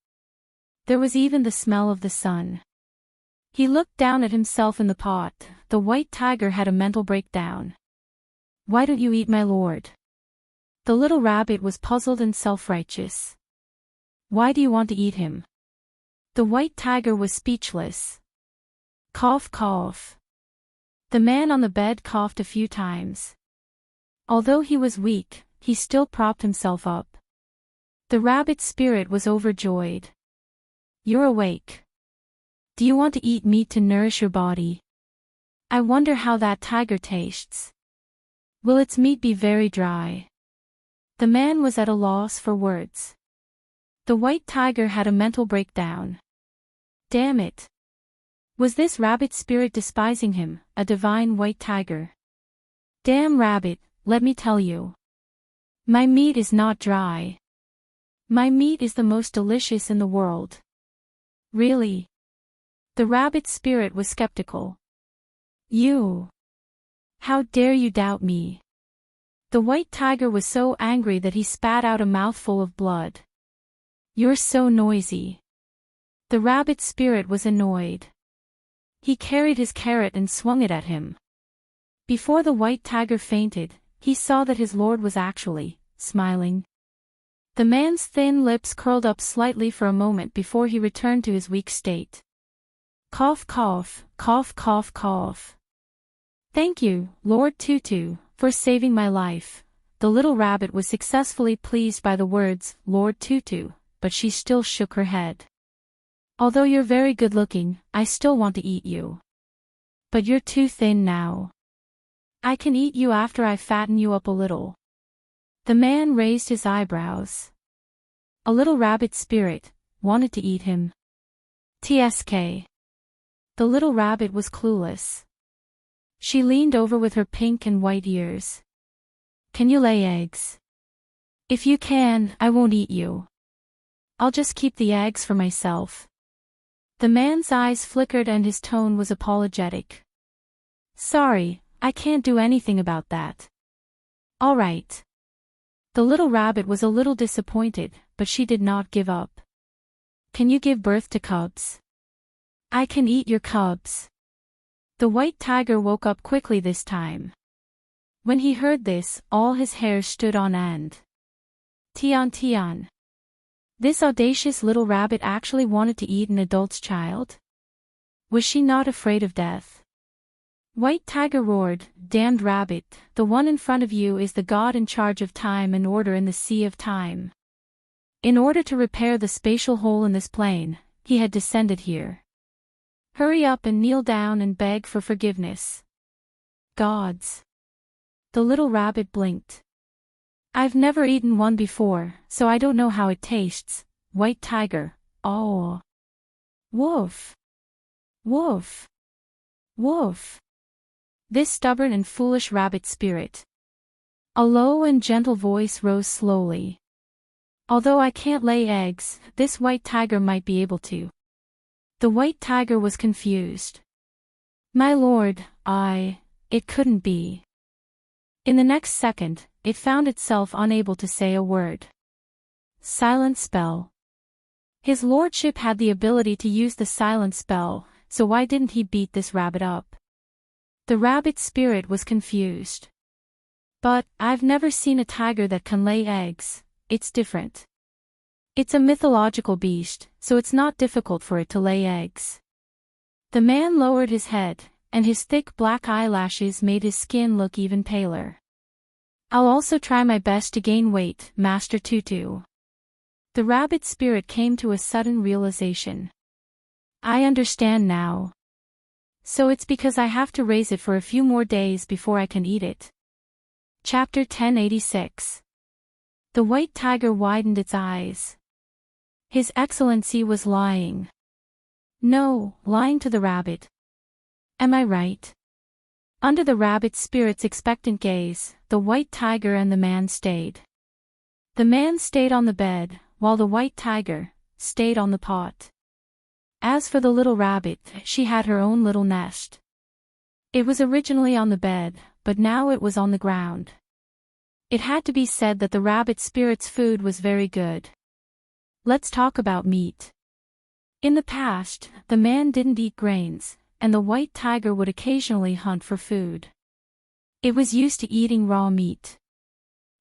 Speaker 1: There was even the smell of the sun. He looked down at himself in the pot. The white tiger had a mental breakdown. "Why don't you eat my lord?" The little rabbit was puzzled and self-righteous. "Why do you want to eat him?" The white tiger was speechless. Cough, cough. The man on the bed coughed a few times. Although he was weak, he still propped himself up. The rabbit spirit was overjoyed. "You're awake. Do you want to eat meat to nourish your body? I wonder how that tiger tastes. Will its meat be very dry?" The man was at a loss for words. The white tiger had a mental breakdown. Damn it. Was this rabbit spirit despising him, a divine white tiger? "Damn rabbit, let me tell you. My meat is not dry. My meat is the most delicious in the world." "Really?" The rabbit spirit was skeptical. "You. How dare you doubt me?" The white tiger was so angry that he spat out a mouthful of blood. "You're so noisy." The rabbit spirit was annoyed. He carried his carrot and swung it at him. Before the white tiger fainted, he saw that his lord was actually smiling. The man's thin lips curled up slightly for a moment before he returned to his weak state. Cough, cough, cough, cough, cough. "Thank you, Lord Tutu, for saving my life." The little rabbit was successfully pleased by the words, "Lord Tutu," but she still shook her head. "Although you're very good-looking, I still want to eat you. But you're too thin now. I can eat you after I fatten you up a little." The man raised his eyebrows. A little rabbit spirit wanted to eat him. TSK. The little rabbit was clueless. She leaned over with her pink and white ears. "Can you lay eggs?" "If you can, I won't eat you. I'll just keep the eggs for myself." The man's eyes flickered and his tone was apologetic. "Sorry, I can't do anything about that." "All right." The little rabbit was a little disappointed, but she did not give up. "Can you give birth to cubs?" "I can eat your cubs." The white tiger woke up quickly this time. When he heard this, all his hairs stood on end. Tian Tian. This audacious little rabbit actually wanted to eat an adult's child? Was she not afraid of death? White tiger roared, "Damned rabbit, the one in front of you is the god in charge of time and order in the sea of time. In order to repair the spatial hole in this plane, he had descended here. Hurry up and kneel down and beg for forgiveness." Gods. The little rabbit blinked. "I've never eaten one before, so I don't know how it tastes." White tiger, "Oh. Woof. Woof. Woof." This stubborn and foolish rabbit spirit. A low and gentle voice rose slowly. "Although I can't lay eggs, this white tiger might be able to." The white tiger was confused. "My lord, it couldn't be." In the next second, it found itself unable to say a word. Silent spell. His lordship had the ability to use the silent spell, so why didn't he beat this rabbit up? The rabbit spirit was confused. "But, I've never seen a tiger that can lay eggs. It's different. It's a mythological beast, so it's not difficult for it to lay eggs." The man lowered his head, and his thick black eyelashes made his skin look even paler. "I'll also try my best to gain weight, Master Tutu." The rabbit spirit came to a sudden realization. "I understand now. So it's because I have to raise it for a few more days before I can eat it." Chapter 1086. The white tiger widened its eyes. His Excellency was lying. No, lying to the rabbit. Am I right? Under the rabbit's spirit's expectant gaze, the white tiger and the man stayed. The man stayed on the bed, while the white tiger stayed on the pot. As for the little rabbit, she had her own little nest. It was originally on the bed, but now it was on the ground. It had to be said that the rabbit spirit's food was very good. Let's talk about meat. In the past, the man didn't eat grains, and the white tiger would occasionally hunt for food. It was used to eating raw meat.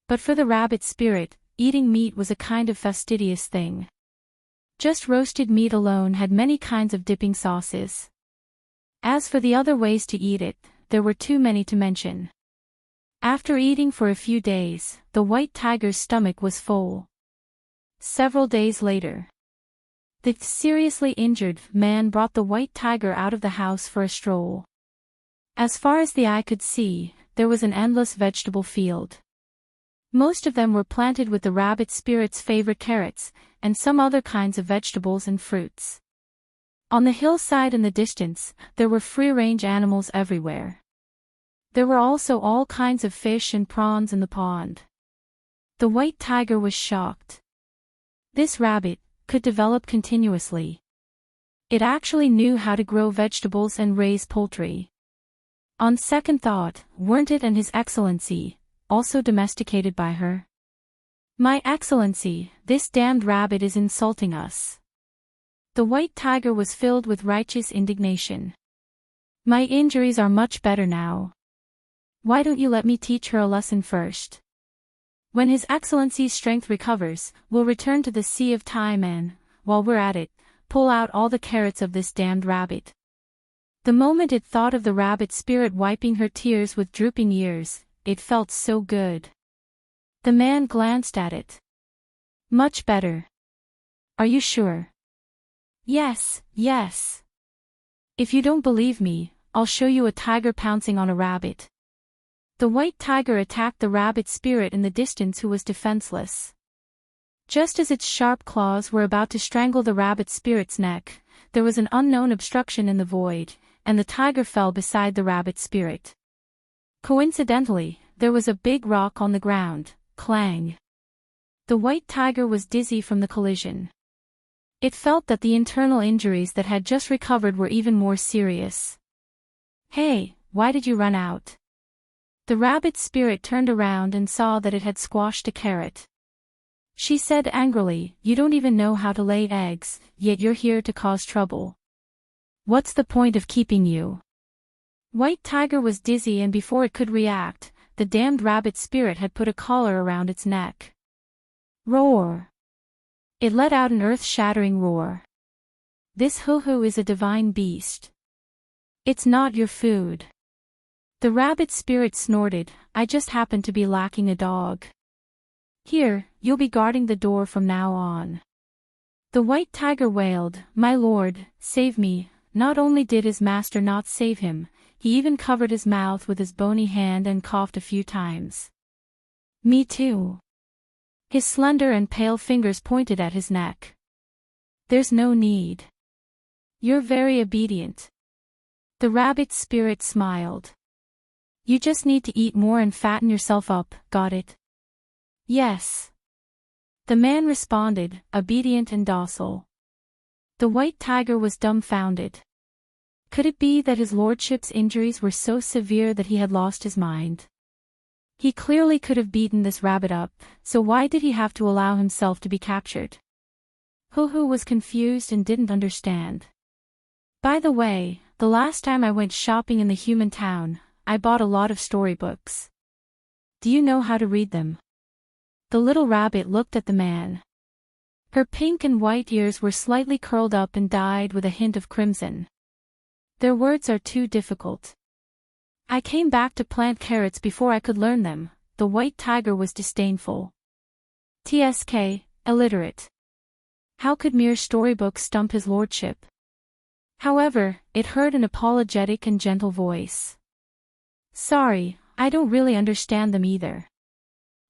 Speaker 1: But for the rabbit spirit, eating meat was a kind of fastidious thing. Just roasted meat alone had many kinds of dipping sauces. As for the other ways to eat it, there were too many to mention. After eating for a few days, the white tiger's stomach was full. Several days later, the seriously injured man brought the white tiger out of the house for a stroll. As far as the eye could see, there was an endless vegetable field. Most of them were planted with the rabbit spirit's favorite carrots, and some other kinds of vegetables and fruits. On the hillside in the distance, there were free-range animals everywhere. There were also all kinds of fish and prawns in the pond. The white tiger was shocked. This rabbit could develop continuously. It actually knew how to grow vegetables and raise poultry. On second thought, weren't it and His Excellency also domesticated by her? My Excellency, this damned rabbit is insulting us. The white tiger was filled with righteous indignation. My injuries are much better now. Why don't you let me teach her a lesson first? When His Excellency's strength recovers, we'll return to the Sea of Time and, while we're at it, pull out all the carrots of this damned rabbit. The moment it thought of the rabbit spirit wiping her tears with drooping ears, it felt so good. The man glanced at it. Much better. Are you sure? Yes, yes. If you don't believe me, I'll show you a tiger pouncing on a rabbit. The white tiger attacked the rabbit spirit in the distance who was defenseless. Just as its sharp claws were about to strangle the rabbit spirit's neck, there was an unknown obstruction in the void, and the tiger fell beside the rabbit spirit. Coincidentally, there was a big rock on the ground. Clang. The white tiger was dizzy from the collision. It felt that the internal injuries that had just recovered were even more serious. Hey, why did you run out? The rabbit spirit turned around and saw that it had squashed a carrot. She said angrily, "You don't even know how to lay eggs, yet you're here to cause trouble. What's the point of keeping you?" White tiger was dizzy, and before it could react, the damned rabbit spirit had put a collar around its neck. Roar! It let out an earth-shattering roar. This hoo-hoo is a divine beast. It's not your food. The rabbit spirit snorted, "I just happen to be lacking a dog. Here, you'll be guarding the door from now on." The white tiger wailed, "My lord, save me." Not only did his master not save him, he even covered his mouth with his bony hand and coughed a few times. "Me too." His slender and pale fingers pointed at his neck. "There's no need. You're very obedient." The rabbit spirit smiled. "You just need to eat more and fatten yourself up, got it?" "Yes." The man responded, obedient and docile. The white tiger was dumbfounded. Could it be that his lordship's injuries were so severe that he had lost his mind? He clearly could have beaten this rabbit up, so why did he have to allow himself to be captured? Hoo-hoo was confused and didn't understand. "By the way, the last time I went shopping in the human town, I bought a lot of storybooks. Do you know how to read them?" The little rabbit looked at the man. Her pink and white ears were slightly curled up and dyed with a hint of crimson. "Their words are too difficult. I came back to plant carrots before I could learn them." The white tiger was disdainful. "Tsk, illiterate. How could mere storybooks stump his lordship?" However, it heard an apologetic and gentle voice. "Sorry, I don't really understand them either.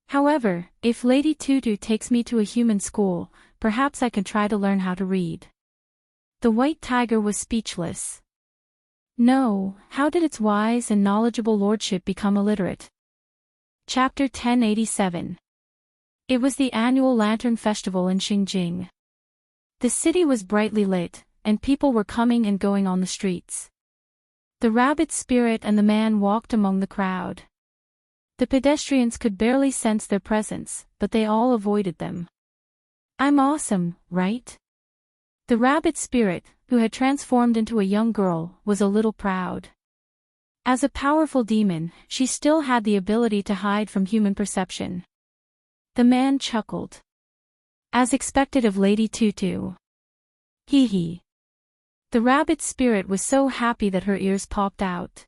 Speaker 1: However, if Lady Tutu takes me to a human school, perhaps I can try to learn how to read." The white tiger was speechless. No, how did its wise and knowledgeable lordship become illiterate? Chapter 1087. It was the annual Lantern Festival in Xinjiang. The city was brightly lit, and people were coming and going on the streets. The rabbit spirit and the man walked among the crowd. The pedestrians could barely sense their presence, but they all avoided them. I'm awesome, right? The rabbit spirit, who had transformed into a young girl, was a little proud. As a powerful demon, she still had the ability to hide from human perception. The man chuckled. As expected of Lady Tutu. Hee hee. The rabbit spirit was so happy that her ears popped out.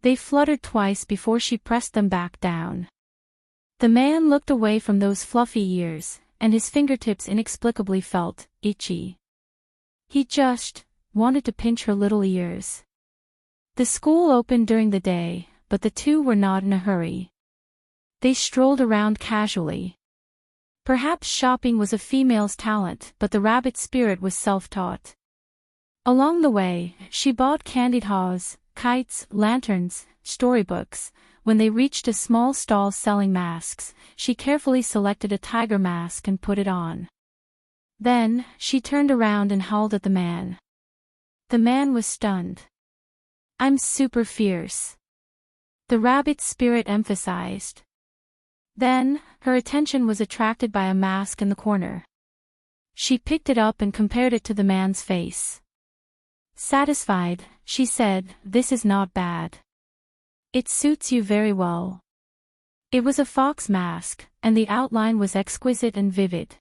Speaker 1: They fluttered twice before she pressed them back down. The man looked away from those fluffy ears, and his fingertips inexplicably felt itchy. He just wanted to pinch her little ears. The school opened during the day, but the two were not in a hurry. They strolled around casually. Perhaps shopping was a female's talent, but the rabbit spirit was self-taught. Along the way, she bought candied haws, kites, lanterns, storybooks. When they reached a small stall selling masks, she carefully selected a tiger mask and put it on. Then, she turned around and howled at the man. The man was stunned. I'm super fierce. The rabbit spirit emphasized. Then, her attention was attracted by a mask in the corner. She picked it up and compared it to the man's face. Satisfied, she said, "This is not bad. It suits you very well." It was a fox mask, and the outline was exquisite and vivid.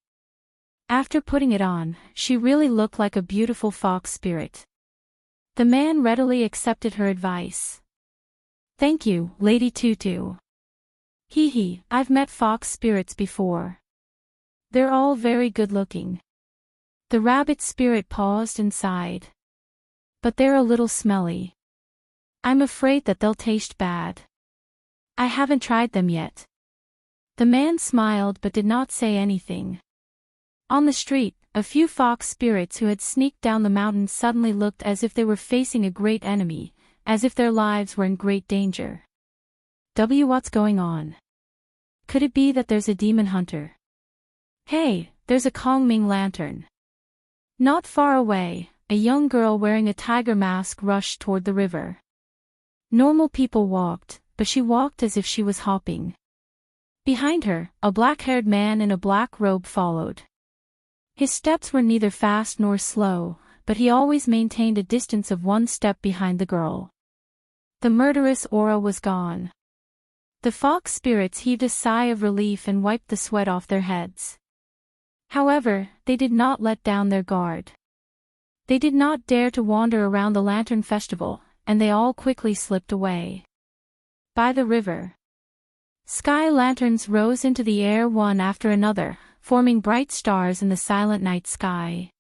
Speaker 1: After putting it on, she really looked like a beautiful fox spirit. The man readily accepted her advice. Thank you, Lady Tutu. Hee hee, I've met fox spirits before. They're all very good-looking. The rabbit spirit paused and sighed. But they're a little smelly. I'm afraid that they'll taste bad. I haven't tried them yet. The man smiled but did not say anything. On the street, a few fox spirits who had sneaked down the mountain suddenly looked as if they were facing a great enemy, as if their lives were in great danger. What's going on? Could it be that there's a demon hunter? Hey, there's a Kongming lantern. Not far away, a young girl wearing a tiger mask rushed toward the river. Normal people walked, but she walked as if she was hopping. Behind her, a black-haired man in a black robe followed. His steps were neither fast nor slow, but he always maintained a distance of one step behind the girl. The murderous aura was gone. The fox spirits heaved a sigh of relief and wiped the sweat off their heads. However, they did not let down their guard. They did not dare to wander around the Lantern Festival, and they all quickly slipped away. By the river, sky lanterns rose into the air one after another, forming bright stars in the silent night sky.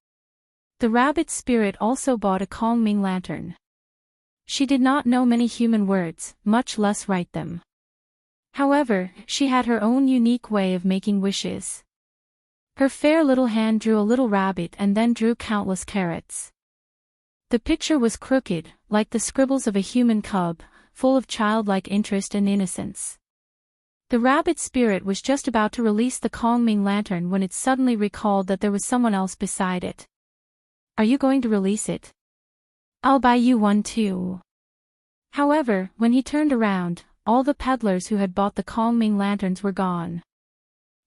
Speaker 1: The rabbit spirit also bought a Kongming lantern. She did not know many human words, much less write them. However, she had her own unique way of making wishes. Her fair little hand drew a little rabbit and then drew countless carrots. The picture was crooked, like the scribbles of a human cub, full of childlike interest and innocence. The rabbit spirit was just about to release the Kongming lantern when it suddenly recalled that there was someone else beside it. Are you going to release it? I'll buy you one too. However, when he turned around, all the peddlers who had bought the Kongming lanterns were gone.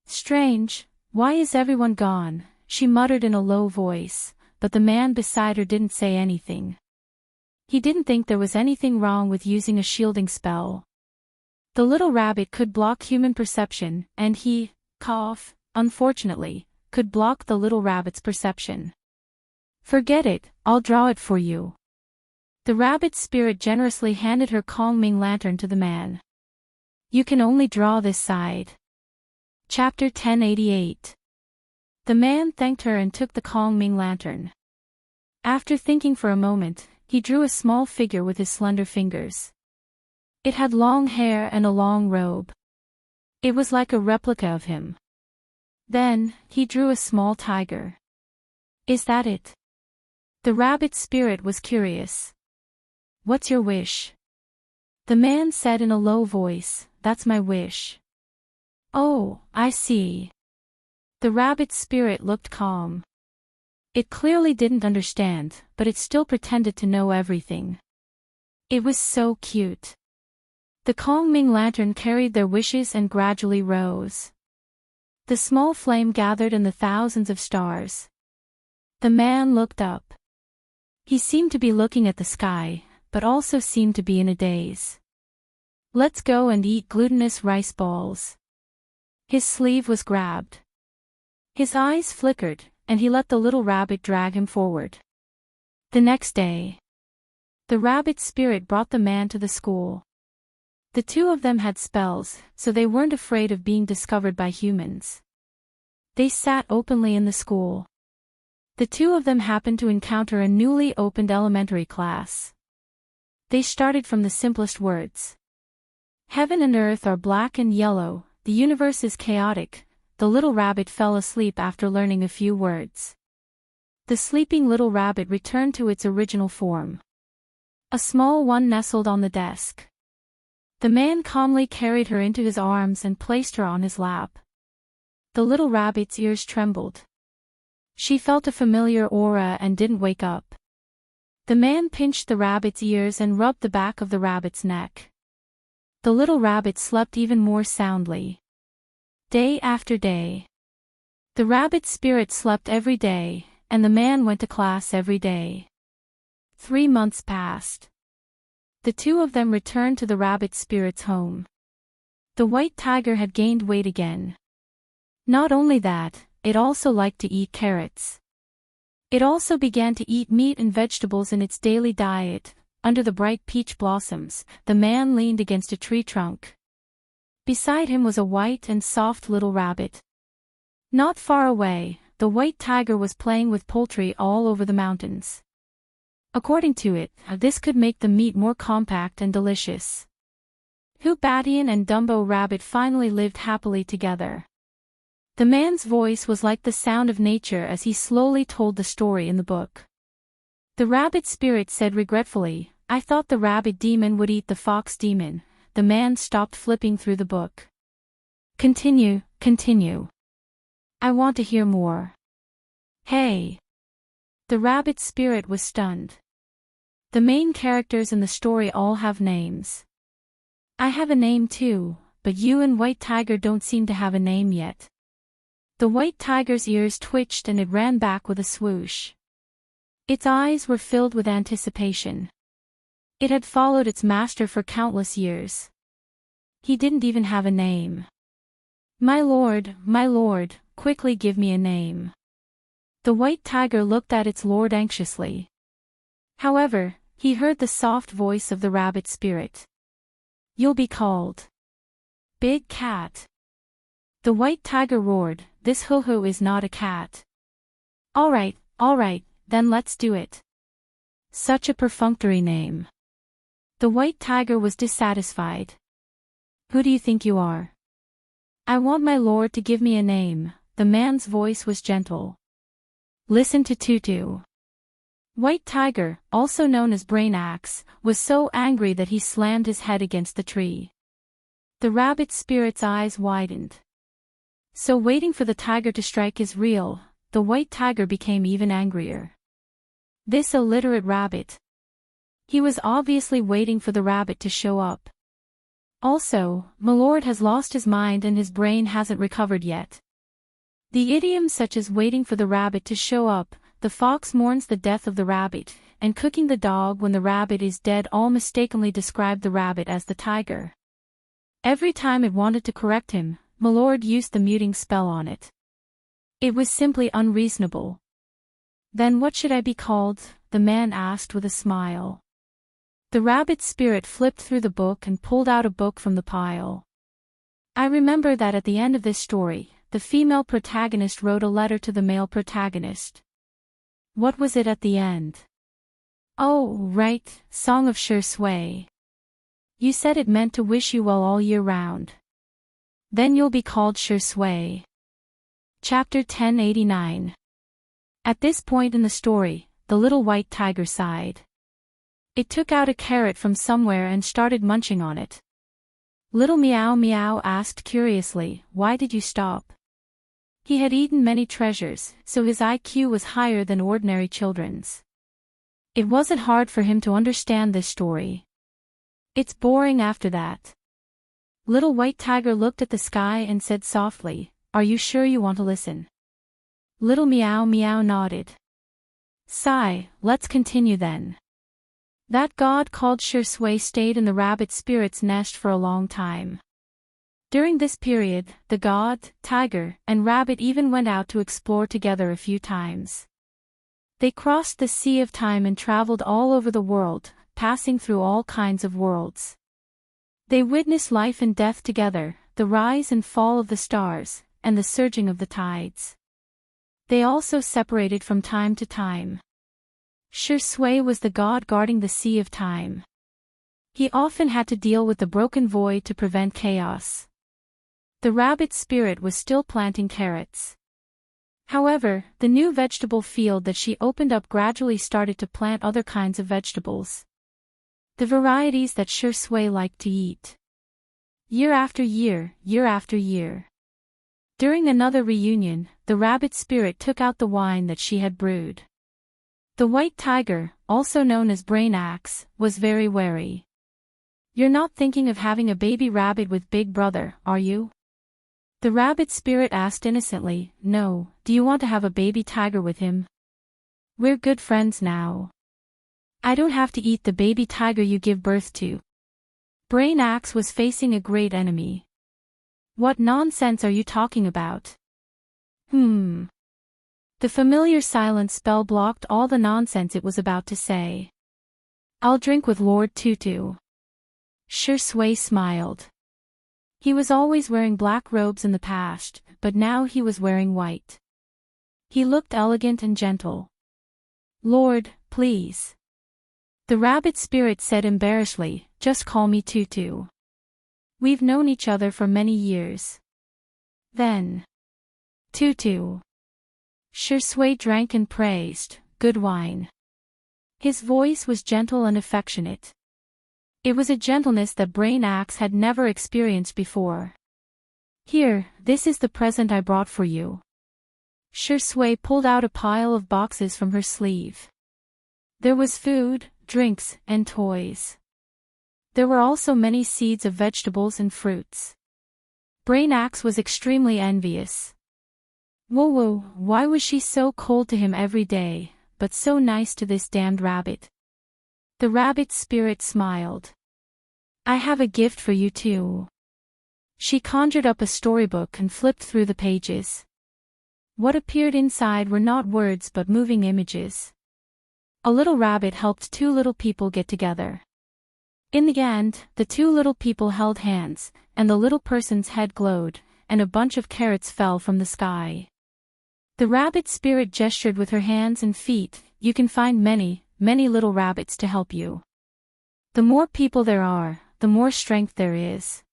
Speaker 1: Strange. Why is everyone gone? She muttered in a low voice, but the man beside her didn't say anything. He didn't think there was anything wrong with using a shielding spell. The little rabbit could block human perception, and he, unfortunately, could block the little rabbit's perception. Forget it, I'll draw it for you. The rabbit spirit generously handed her Kongming lantern to the man. You can only draw this side. Chapter 1088. The man thanked her and took the Kongming lantern. After thinking for a moment, he drew a small figure with his slender fingers. It had long hair and a long robe. It was like a replica of him. Then, he drew a small tiger. Is that it? The rabbit spirit was curious. "What's your wish?" The man said in a low voice, "That's my wish." "Oh, I see." The rabbit spirit looked calm. It clearly didn't understand, but it still pretended to know everything. It was so cute. The calming lantern carried their wishes and gradually rose. The small flame gathered in the thousands of stars. The man looked up. He seemed to be looking at the sky, but also seemed to be in a daze. "Let's go and eat glutinous rice balls." His sleeve was grabbed. His eyes flickered, and he let the little rabbit drag him forward. The next day, the rabbit spirit brought the man to the school. The two of them had spells, so they weren't afraid of being discovered by humans. They sat openly in the school. The two of them happened to encounter a newly opened elementary class. They started from the simplest words. "Heaven and earth are black and yellow, the universe is chaotic." The little rabbit fell asleep after learning a few words. The sleeping little rabbit returned to its original form. A small one nestled on the desk. The man calmly carried her into his arms and placed her on his lap. The little rabbit's ears trembled. She felt a familiar aura and didn't wake up. The man pinched the rabbit's ears and rubbed the back of the rabbit's neck. The little rabbit slept even more soundly. Day after day. The rabbit spirit slept every day, and the man went to class every day. 3 months passed. The two of them returned to the rabbit spirit's home. The white tiger had gained weight again. Not only that, it also liked to eat carrots. It also began to eat meat and vegetables in its daily diet. Under the bright peach blossoms, the man leaned against a tree trunk. Beside him was a white and soft little rabbit. Not far away, the white tiger was playing with poultry all over the mountains. According to it, this could make the meat more compact and delicious. Hoopatian and Dumbo Rabbit finally lived happily together. The man's voice was like the sound of nature as he slowly told the story in the book. The rabbit spirit said regretfully, "I thought the rabbit demon would eat the fox demon." The man stopped flipping through the book. Continue. I want to hear more." "Hey!" The rabbit spirit was stunned. "The main characters in the story all have names. I have a name too, but you and White Tiger don't seem to have a name yet." The white tiger's ears twitched and it ran back with a swoosh. Its eyes were filled with anticipation. It had followed its master for countless years. He didn't even have a name. My lord, quickly give me a name." The white tiger looked at its lord anxiously. However, he heard the soft voice of the rabbit spirit. "You'll be called Big Cat." The white tiger roared, "This hoo-hoo is not a cat." All right, then let's do it." Such a perfunctory name. The white tiger was dissatisfied. "Who do you think you are?" "I want my lord to give me a name." The man's voice was gentle. "Listen to Tutu." White Tiger, also known as Brain Axe, was so angry that he slammed his head against the tree. The rabbit spirit's eyes widened. So waiting for the tiger to strike is real. The white tiger became even angrier. This illiterate rabbit. He was obviously waiting for the rabbit to show up. Also, Milord has lost his mind and his brain hasn't recovered yet. The idioms such as waiting for the rabbit to show up, the fox mourns the death of the rabbit, and cooking the dog when the rabbit is dead all mistakenly described the rabbit as the tiger. Every time it wanted to correct him, Milord used the muting spell on it. It was simply unreasonable. "Then what should I be called?" the man asked with a smile. The rabbit spirit flipped through the book and pulled out a book from the pile. "I remember that at the end of this story, the female protagonist wrote a letter to the male protagonist." "What was it at the end?" "Oh, right, Song of Sure Sway. You said it meant to wish you well all year round. Then you'll be called Sure Sway." Chapter 1089. At this point in the story, the little white tiger sighed. It took out a carrot from somewhere and started munching on it. Little Meow Meow asked curiously, "Why did you stop?" He had eaten many treasures, so his IQ was higher than ordinary children's. It wasn't hard for him to understand this story. "It's boring after that." Little White Tiger looked at the sky and said softly, "Are you sure you want to listen?" Little Meow Meow nodded. "Sigh, let's continue then." That god called Sure Sway stayed in the rabbit spirit's nest for a long time. During this period, the god, tiger, and rabbit even went out to explore together a few times. They crossed the Sea of Time and traveled all over the world, passing through all kinds of worlds. They witnessed life and death together, the rise and fall of the stars, and the surging of the tides. They also separated from time to time. Sure Sway was the god guarding the Sea of Time. He often had to deal with the broken void to prevent chaos. The rabbit spirit was still planting carrots. However, the new vegetable field that she opened up gradually started to plant other kinds of vegetables. The varieties that Sure Sway liked to eat. Year after year, year after year. During another reunion, the rabbit spirit took out the wine that she had brewed. The white tiger, also known as Brain Axe, was very wary. "You're not thinking of having a baby rabbit with Big Brother, are you?" The rabbit spirit asked innocently. "No, do you want to have a baby tiger with him? We're good friends now. I don't have to eat the baby tiger you give birth to." Brain Axe was facing a great enemy. "What nonsense are you talking about?" The familiar silence spell blocked all the nonsense it was about to say. "I'll drink with Lord Tutu." Sure Sway smiled. He was always wearing black robes in the past, but now he was wearing white. He looked elegant and gentle. "Lord, please." The rabbit spirit said embarrassedly, "Just call me Tutu. We've known each other for many years." Then. "Tutu." Sure Sway drank and praised, "Good wine." His voice was gentle and affectionate. It was a gentleness that Brain Axe had never experienced before. "Here, this is the present I brought for you." Sure Sway pulled out a pile of boxes from her sleeve. There was food, drinks, and toys. There were also many seeds of vegetables and fruits. Brain Axe was extremely envious. Whoa, why was she so cold to him every day, but so nice to this damned rabbit? The rabbit spirit smiled. "I have a gift for you too." She conjured up a storybook and flipped through the pages. What appeared inside were not words but moving images. A little rabbit helped two little people get together. In the end, the two little people held hands, and the little person's head glowed, and a bunch of carrots fell from the sky. The rabbit spirit gestured with her hands and feet. "You can find many, many little rabbits to help you. The more people there are, the more strength there is.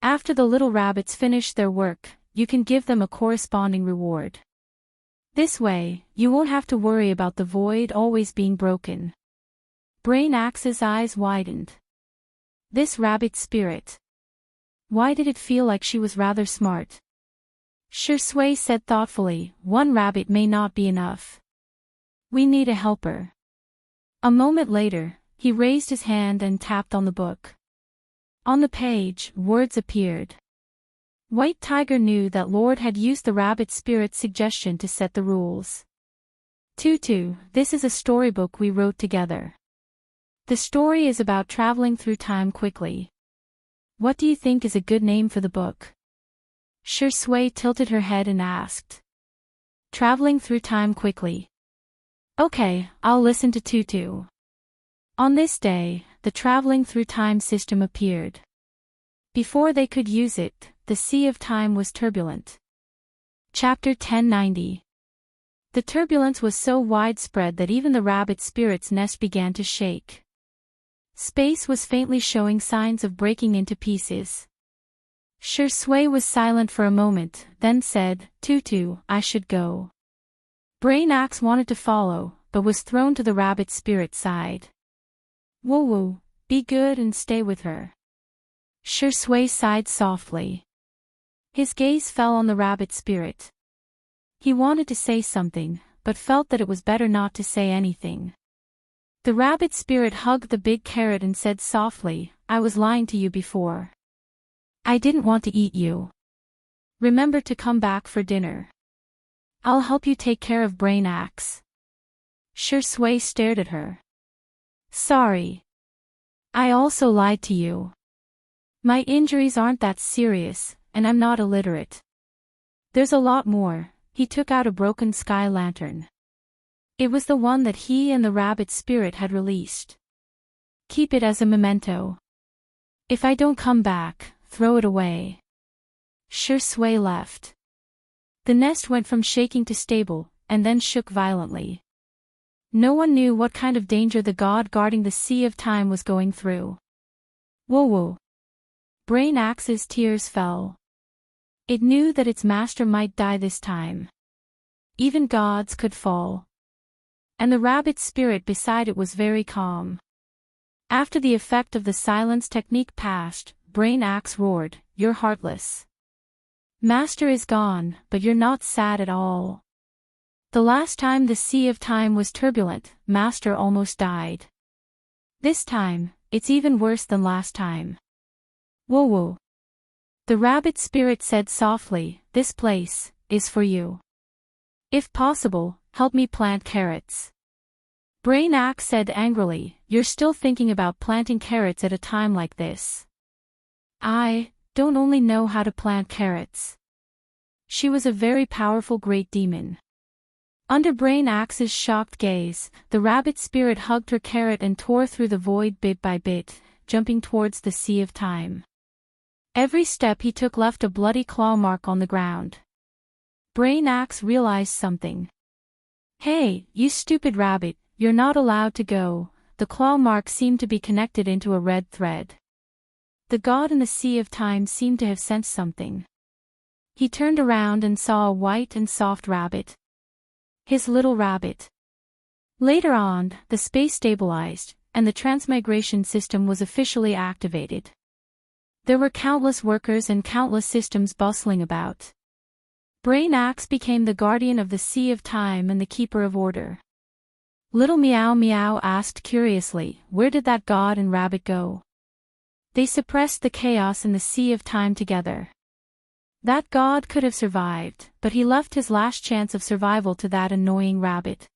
Speaker 1: After the little rabbits finish their work, you can give them a corresponding reward. This way, you won't have to worry about the void always being broken." Brain Axe's eyes widened. This rabbit spirit. Why did it feel like she was rather smart? Sure Sway said thoughtfully, "One rabbit may not be enough. We need a helper." A moment later, he raised his hand and tapped on the book. On the page, words appeared. White Tiger knew that Lord had used the rabbit spirit's suggestion to set the rules. "Tutu, this is a storybook we wrote together. The story is about traveling through time quickly. What do you think is a good name for the book?" Sure Sway tilted her head and asked. "Traveling through time quickly. Okay, I'll listen to Tutu." On this day, the traveling through time system appeared. Before they could use it, the Sea of Time was turbulent. Chapter 1090. The turbulence was so widespread that even the rabbit spirit's nest began to shake. Space was faintly showing signs of breaking into pieces. Sure Sway was silent for a moment, then said, "Tutu, I should go." Brain Axe wanted to follow, but was thrown to the rabbit spirit's side. Woo woo, be good and stay with her. Shui sighed softly. His gaze fell on the rabbit spirit. He wanted to say something, but felt that it was better not to say anything. The rabbit spirit hugged the big carrot and said softly, I was lying to you before. I didn't want to eat you. Remember to come back for dinner. I'll help you take care of Brain Axe. Shui stared at her. Sorry. I also lied to you. My injuries aren't that serious, and I'm not illiterate. There's a lot more. He took out a broken sky lantern. It was the one that he and the rabbit spirit had released. Keep it as a memento. If I don't come back, throw it away. Shui left. The nest went from shaking to stable, and then shook violently. No one knew what kind of danger the god guarding the Sea of Time was going through. Whoa whoa. Brain Axe's tears fell. It knew that its master might die this time. Even gods could fall. And the rabbit spirit beside it was very calm. After the effect of the silence technique passed, Brain Axe roared, You're heartless. Master is gone, but you're not sad at all. The last time the Sea of Time was turbulent, Master almost died. This time, it's even worse than last time. Whoa whoa. The rabbit spirit said softly, This place is for you. If possible, help me plant carrots. Brain Axe said angrily, You're still thinking about planting carrots at a time like this. I don't only know how to plant carrots. She was a very powerful great demon. Under Brain Axe's shocked gaze, the rabbit spirit hugged her carrot and tore through the void bit by bit, jumping towards the Sea of Time. Every step he took left a bloody claw mark on the ground. Brain Axe realized something. Hey, you stupid rabbit, you're not allowed to go. The claw mark seemed to be connected into a red thread. The god in the Sea of Time seemed to have sensed something. He turned around and saw a white and soft rabbit. His little rabbit. Later on, the space stabilized, and the transmigration system was officially activated. There were countless workers and countless systems bustling about. Brain Axe became the guardian of the Sea of Time and the keeper of order. Little Meow Meow asked curiously, Where did that god and rabbit go? They suppressed the chaos in the Sea of Time together. That god could have survived, but he left his last chance of survival to that annoying rabbit.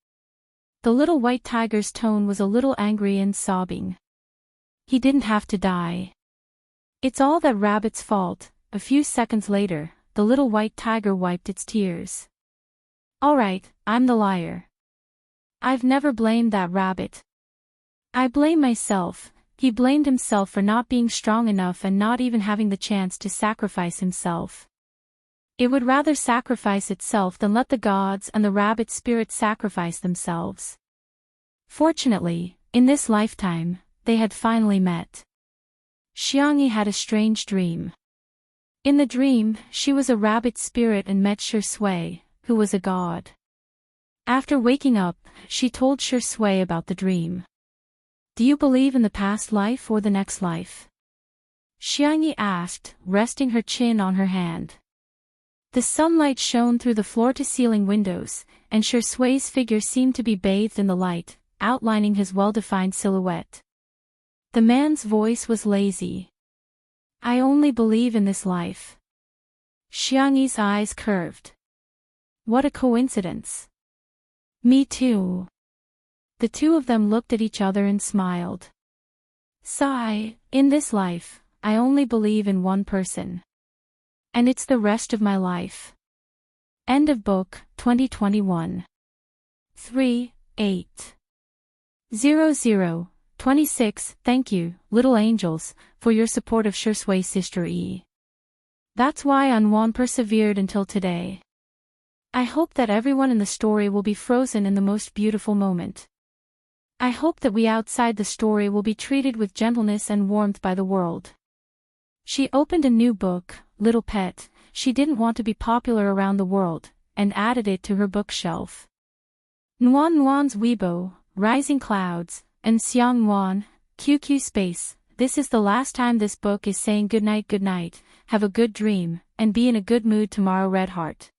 Speaker 1: The little white tiger's tone was a little angry and sobbing. He didn't have to die. It's all that rabbit's fault. A few seconds later, the little white tiger wiped its tears. All right, I'm the liar. I've never blamed that rabbit. I blame myself. He blamed himself for not being strong enough and not even having the chance to sacrifice himself. It would rather sacrifice itself than let the gods and the rabbit spirit sacrifice themselves. Fortunately, in this lifetime, they had finally met. Xiangyi had a strange dream. In the dream, she was a rabbit spirit and met Shui, who was a god. After waking up, she told Shui about the dream. Do you believe in the past life or the next life? Xiangyi asked, resting her chin on her hand. The sunlight shone through the floor-to-ceiling windows, and Shui's figure seemed to be bathed in the light, outlining his well-defined silhouette. The man's voice was lazy. I only believe in this life. Xiangyi's eyes curved. What a coincidence. Me too. The two of them looked at each other and smiled. Sigh, in this life, I only believe in one person. And it's the rest of my life. End of book, 2021. 3-8-00-26. Thank you, little angels, for your support of Shui's sister E. That's why Anwan persevered until today. I hope that everyone in the story will be frozen in the most beautiful moment. I hope that we outside the story will be treated with gentleness and warmth by the world. She opened a new book, Little Pet. She didn't want to be popular around the world, and added it to her bookshelf. Nuan Nuan's Weibo, Rising Clouds, and Xiang Nuan, QQ Space. This is the last time this book is saying good night, have a good dream, and be in a good mood tomorrow. Red Heart.